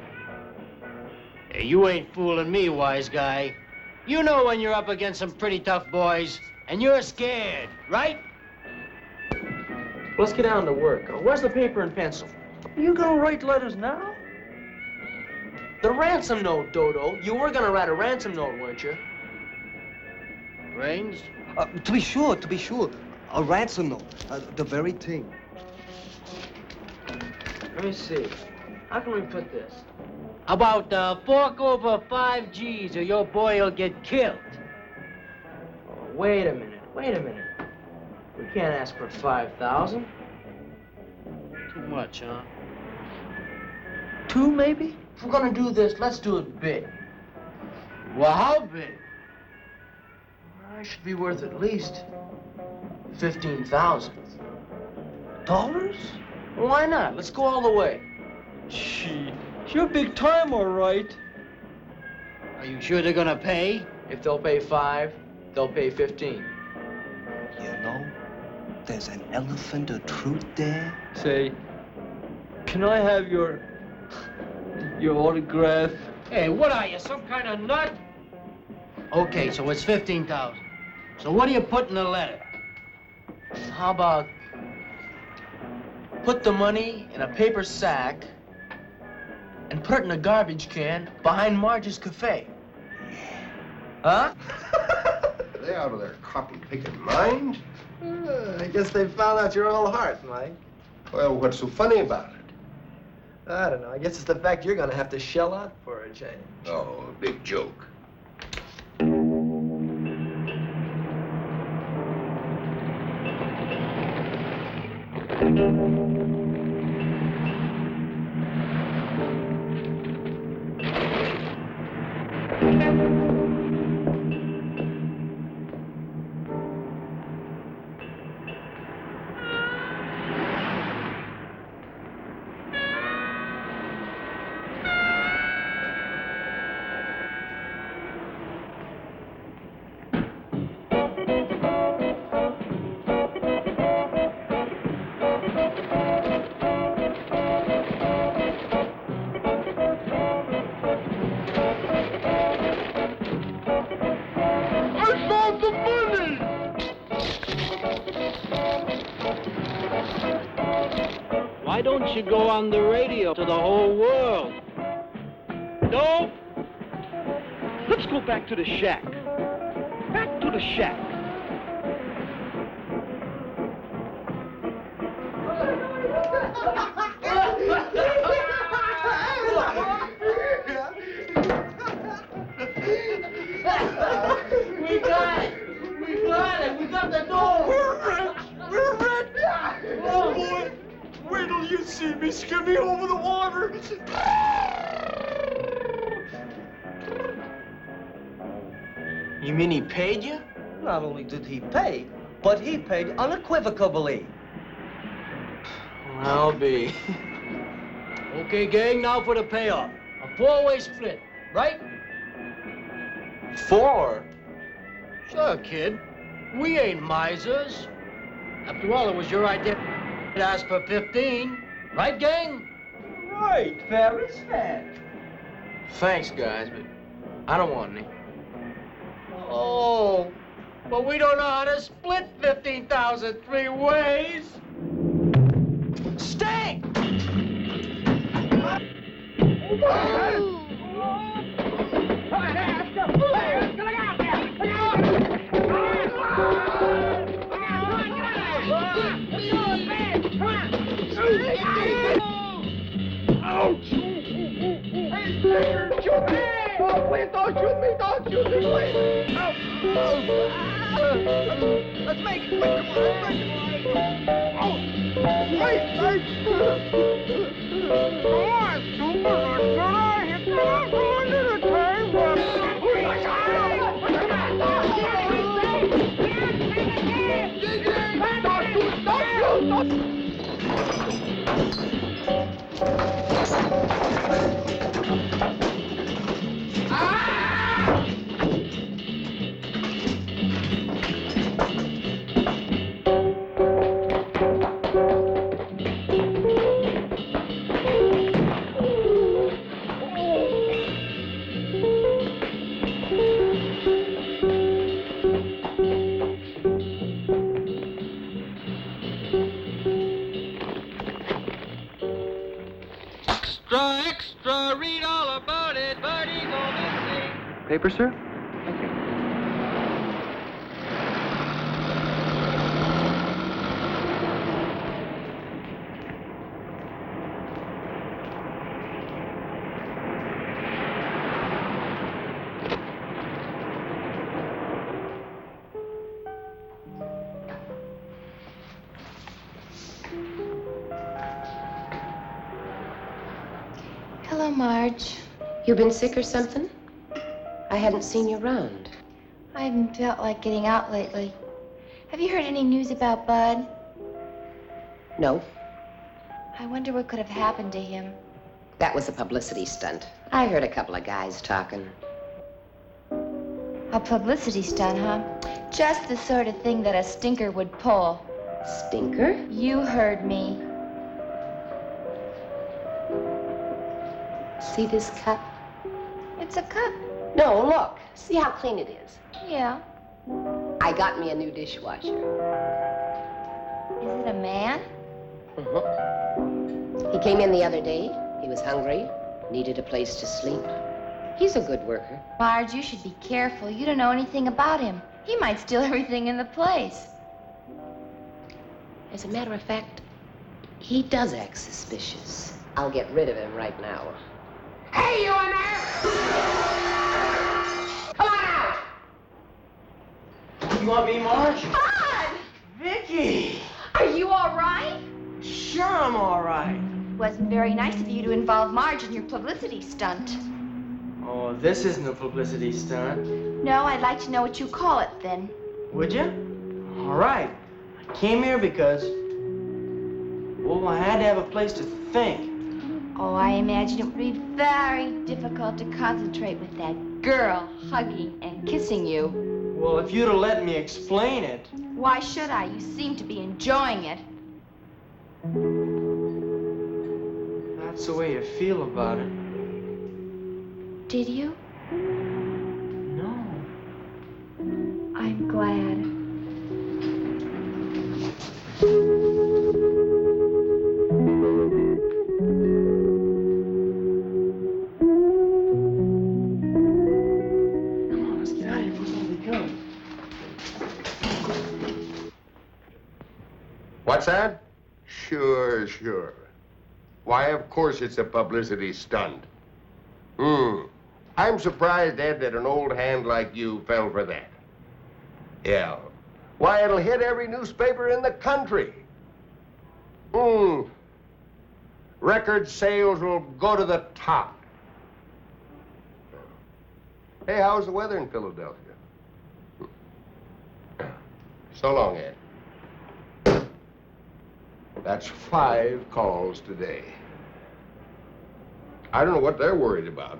Hey, you ain't fooling me, wise guy. You know when you're up against some pretty tough boys, and you're scared, right?
Let's get down to work. Where's the paper and pencil?
You gonna write letters now?
The ransom note, Dodo. You were gonna write a ransom note, weren't you?
Brains?
To be sure. A ransom note, the very thing.
Let me see. How can we put this?
About fork over 5 G's or your boy will get killed.
Oh, wait a minute. We can't ask for 5,000.
Too much, huh?
2, maybe? If we're gonna do this, let's do it big.
Well, how big?
I should be worth at least 15,000.
Dollars?
Why not? Let's go all the way.
Gee, you're big time, all right.
Are you sure they're gonna pay?
If they'll pay 5, they'll pay 15.
You know, there's an elephant of truth there.
Say, can I have your autograph?
Hey, what are you, some kind of nut? Okay, so it's 15,000. So what do you put in the letter?
How about put the money in a paper sack and put it in a garbage can behind Marge's cafe? Huh?
They out of their cotton-picking mind?
I guess they found out your whole heart, Mike.
Well, what's so funny about it?
I don't know. I guess it's the fact you're gonna have to shell out for a change.
Oh, big joke.
Why don't you go on the radio to the whole world?
No. Let's go back to the shack. Back to the shack.
We got it! We got it! We got the door!
We're rich! We're rich! Oh, boy! Wait till you see me skimming over the water!
You mean he paid you?
Not only did he pay, but he paid unequivocally.
I'll be.
Okay, gang, now for the payoff. A 4-way split, right?
4?
Sure, kid. We ain't misers. After all, it was your idea to ask for 15. Right, gang?
Right, fair is fair.
Thanks, guys, but I don't want any.
Oh, but we don't know how to split 15,000 3 ways.
Stay!
Ouch! Shoot me! Oh, please don't shoot me! Don't shoot me, please! Let's make it quick! Come on! Wait! Come on! Hit the
Extra, extra, read all about it. Bud Eagle missing.
Paper, sir?
Hello, Marge.
You been sick or something? I hadn't seen you around.
I haven't felt like getting out lately. Have you heard any news about Bud?
No,
I wonder what could have happened to him.
that was a publicity stunt. I heard a couple of guys talking.
A publicity stunt, huh? Just the sort of thing that a stinker would pull.
Stinker?
You heard me.
See this cup?
It's a cup.
No, look. See how clean it is.
Yeah.
I got me a new dishwasher.
Is it a man?
He came in the other day. He was hungry, needed a place to sleep. He's a good worker.
Marge, you should be careful. You don't know anything about him. He might steal everything in the place.
As a matter of fact, he does act suspicious. I'll get rid of him right now. Hey, you in there! Come on out!
You want me, Marge?
Bud!
Vicky!
Are you all right?
Sure, I'm all right.
Wasn't very nice of you to involve Marge in your publicity stunt.
Oh, this isn't a publicity stunt.
No, I'd like to know what you call it then.
Would you? All right. I came here because, well, I had to have a place to think.
Oh, I imagine it would be very difficult to concentrate with that girl hugging and kissing you.
Well, if you'd have let me explain it.
Why should I? You seem to be enjoying it.
That's the way you feel about it.
Did you?
No.
I'm glad.
What's that? Sure, sure. Why, of course it's a publicity stunt. I'm surprised, Ed, that an old hand like you fell for that. Yeah. Why, it'll hit every newspaper in the country. Record sales will go to the top. Hey, how's the weather in Philadelphia? So long, Ed. That's 5 calls today. I don't know what they're worried about.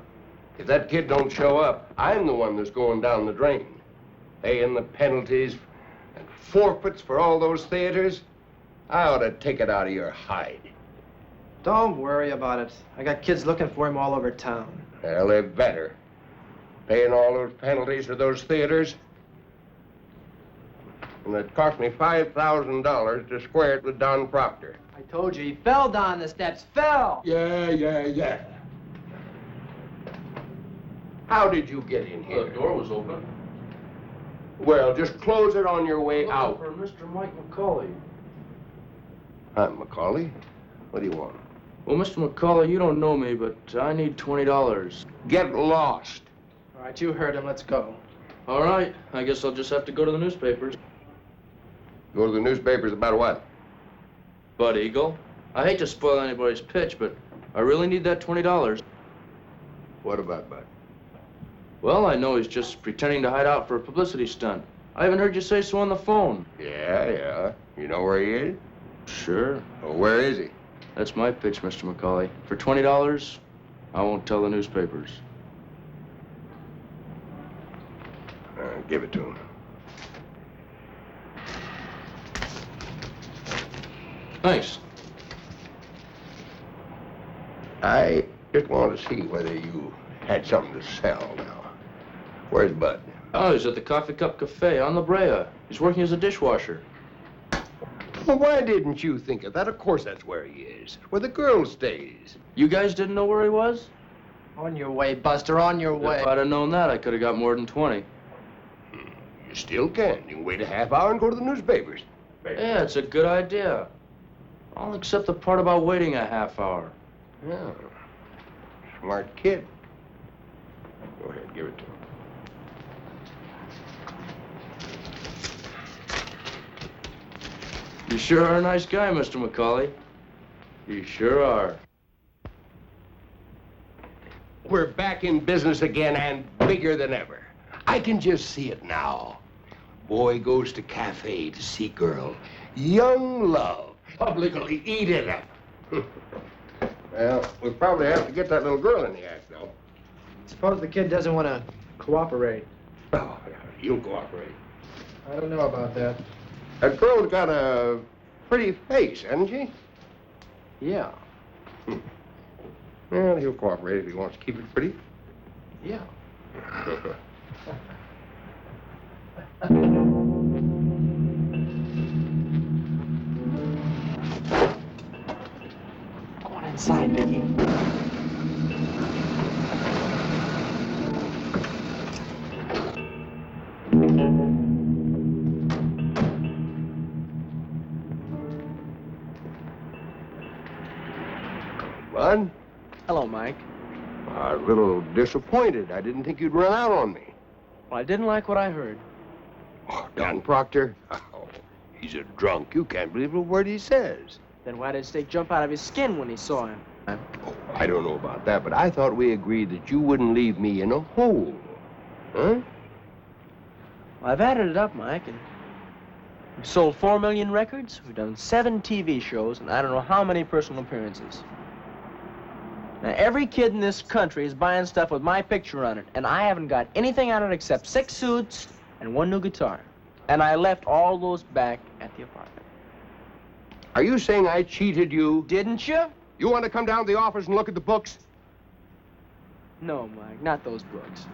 If that kid don't show up, I'm the one that's going down the drain. Paying the penalties and forfeits for all those theaters. I ought to take it out of your hide.
Don't worry about it. I got kids looking for him all over town.
Well, they better. Paying all those penalties for those theaters. And it cost me $5,000 to square it with Don Proctor.
I told you, he fell down the steps. Fell!
Yeah. How did you get in here?
The door was open.
Well, just close it on your way out.
For Mr. Mike McCauley.
I'm McCauley. What do you want?
Well, Mr. McCauley, you don't know me, but I need $20.
Get lost.
All right, you heard him. Let's go.
All right. I guess I'll just have to go to the newspapers.
Go to the newspapers about what?
Bud Eagle. I hate to spoil anybody's pitch, but I really need that $20.
What about Bud?
Well, I know he's just pretending to hide out for a publicity stunt. I haven't heard you say so on the phone.
Yeah. You know where he is?
Sure.
Well, where is he?
That's my pitch, Mr. McCauley. For $20, I won't tell the newspapers.
Give it to him.
Thanks.
I just want to see whether you had something to sell now. Where's Bud?
Oh, he's at the Coffee Cup Cafe on La Brea. He's working as a dishwasher.
Well, why didn't you think of that? Of course that's where he is. Where the girl stays.
You guys didn't know where he was?
On your way, Buster, on your way.
If I'd have known that, I could have got more than 20.
You still can. You can wait a half hour and go to the newspapers.
Yeah, it's a good idea. I'll accept the part about waiting a half hour.
Yeah. Smart kid. Go ahead, give it to him.
You sure are a nice guy, Mr. McCauley. You sure are.
We're back in business again and bigger than ever. I can just see it now. Boy goes to cafe to see girl. Young love. Publicly eat it up. Well, we'll probably have to get that little girl in the act, though.
Suppose the kid doesn't want to cooperate.
Oh, you'll cooperate.
I don't know about that.
That girl's got a pretty face, hasn't she?
Yeah.
Well, he'll cooperate if he wants to keep it pretty.
Yeah. Go on inside, Mickey.
Bud?
Hello, Mike.
A little disappointed. I didn't think you'd run out on me.
Well, I didn't like what I heard.
Oh, Don Proctor? Oh, he's a drunk. You can't believe a word he says.
Then why did State jump out of his skin when he saw him?
Oh, I don't know about that, but I thought we agreed that you wouldn't leave me in a hole. Huh?
Well, I've added it up, Mike, and we've sold 4 million records, we've done 7 TV shows, and I don't know how many personal appearances. Now, every kid in this country is buying stuff with my picture on it, and I haven't got anything on it except 6 suits and 1 new guitar. And I left all those back at the apartment.
Are you saying I cheated you?
Didn't you?
You want to come down to the office and look at the books?
No, Mike, not those books.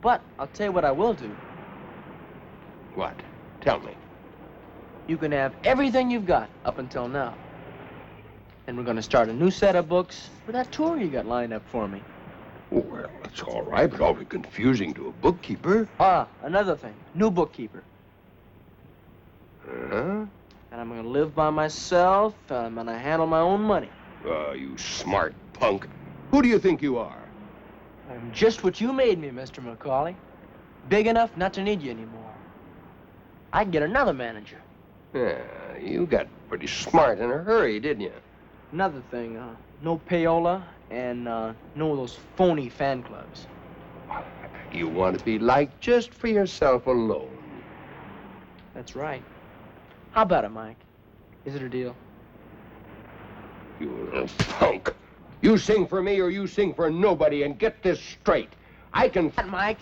But I'll tell you what I will do.
What? Tell me.
You can have everything you've got up until now. And we're going to start a new set of books for that tour you got lined up for me.
Well, that's all right, but awfully confusing to a bookkeeper.
Ah, another thing. New bookkeeper.
Uh-huh.
And I'm gonna live by myself, and I'm gonna handle my own money.
Oh, you smart punk. Who do you think you are?
I'm just what you made me, Mr. McCauley. Big enough not to need you anymore. I can get another manager.
Yeah, you got pretty smart in a hurry, didn't you?
Another thing, no payola and no of those phony fan clubs.
You want to be liked just for yourself alone.
That's right. How about it, Mike? Is it a deal?
You little punk. You sing for me or you sing for nobody, and get this straight. I can...
Mike.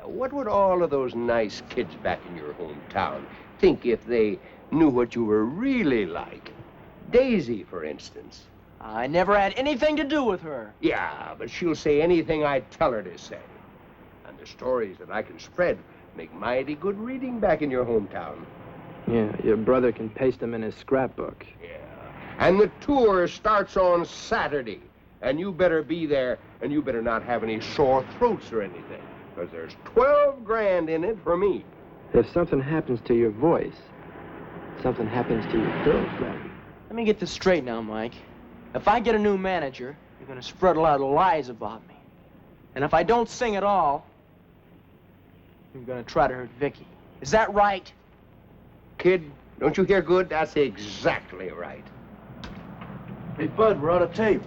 What would all of those nice kids back in your hometown think if they knew what you were really like? Daisy, for instance.
I never had anything to do with her.
Yeah, but she'll say anything I tell her to say. And the stories that I can spread make mighty good reading back in your hometown.
Yeah, your brother can paste them in his scrapbook.
Yeah. And the tour starts on Saturday. And you better be there, and you better not have any sore throats or anything. Because there's 12 grand in it for me.
If something happens to your voice, something happens to your girlfriend.
Let me get this straight now, Mike. If I get a new manager, you're gonna spread a lot of lies about me. And if I don't sing at all, you're gonna try to hurt Vicky. Is that right?
Kid, don't you hear good? That's exactly right.
Hey, Bud, we're out of tape.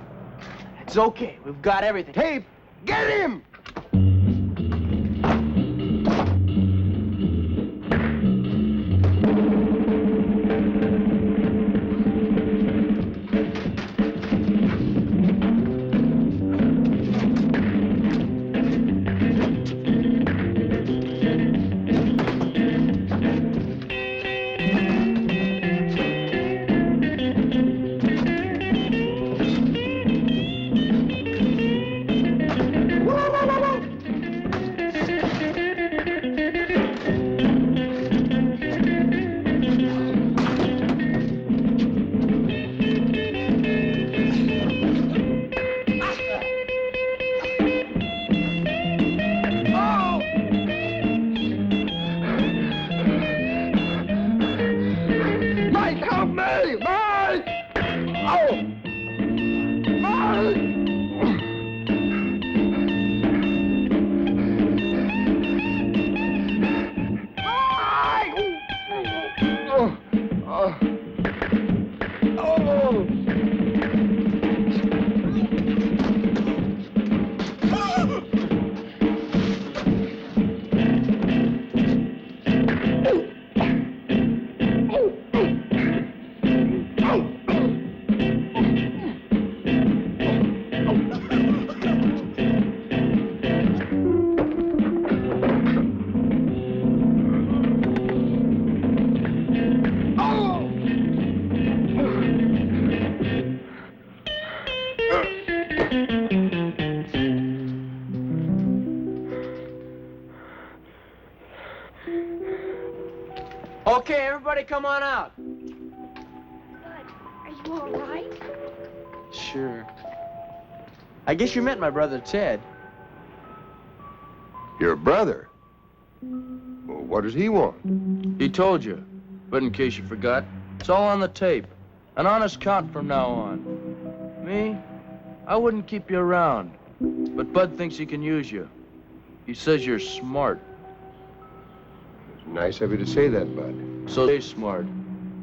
It's okay. We've got everything.
Tape? Get him!
Okay, everybody come on out.
Are you all right?
Sure. I guess you met my brother, Ted.
Your brother? Well, what does he want?
He told you. But in case you forgot, it's all on the tape. An honest count from now on. Me? I wouldn't keep you around. But Bud thinks he can use you. He says you're smart.
It's nice of you to say that, Bud.
So stay smart.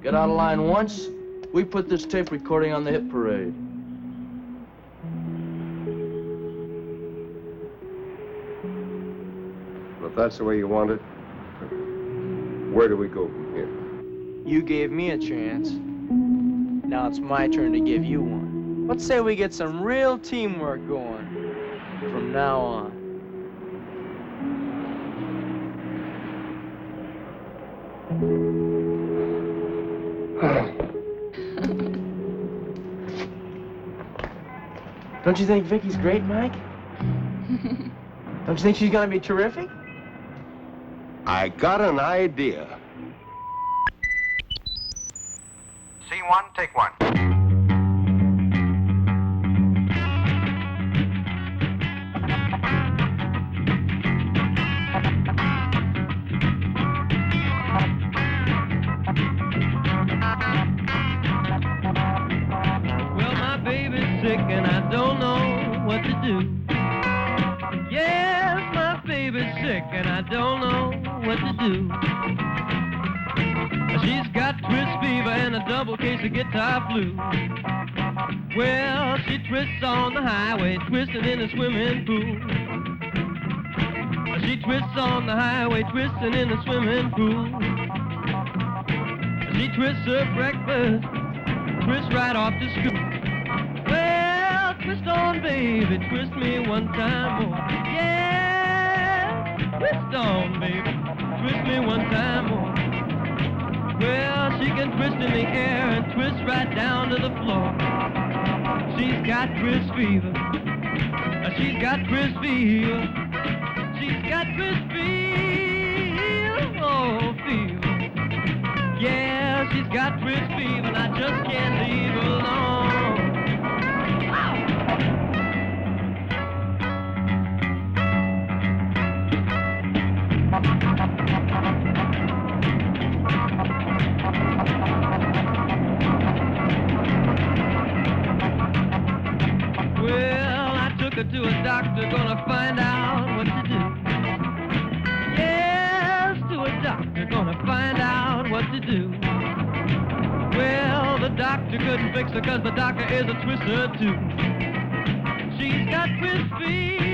Get out of line once, we put this tape recording on the hit parade.
Well, if that's the way you want it, where do we go from here?
You gave me a chance. Now it's my turn to give you one. Let's say we get some real teamwork going from now on. Don't you think Vicky's great, Mike? Don't you think she's gonna be terrific?
I got an idea.
C1, take one.
sick and I don't know what to do. Yes, my baby's sick and I don't know what to do. She's got twist fever and a double case of guitar flu. Well, she twists on the highway, twisting in the swimming pool. She twists on the highway, twisting in the swimming pool. She twists her breakfast, twists right off to school. Well, twist on, baby, twist me one time more. Yeah, twist on, baby, twist me one time more. Well, she can twist in the air and twist right down to the floor. She's got twist fever. She's got twist fever. She's got twist fever. Oh, fever. Yeah, she's got twist fever and I just can't leave her alone. Well, I took her to a doctor, gonna find out what to do. Yes, to a doctor, gonna find out what to do. Well, the doctor couldn't fix her 'cause the doctor is a twister too. She's got twist fever.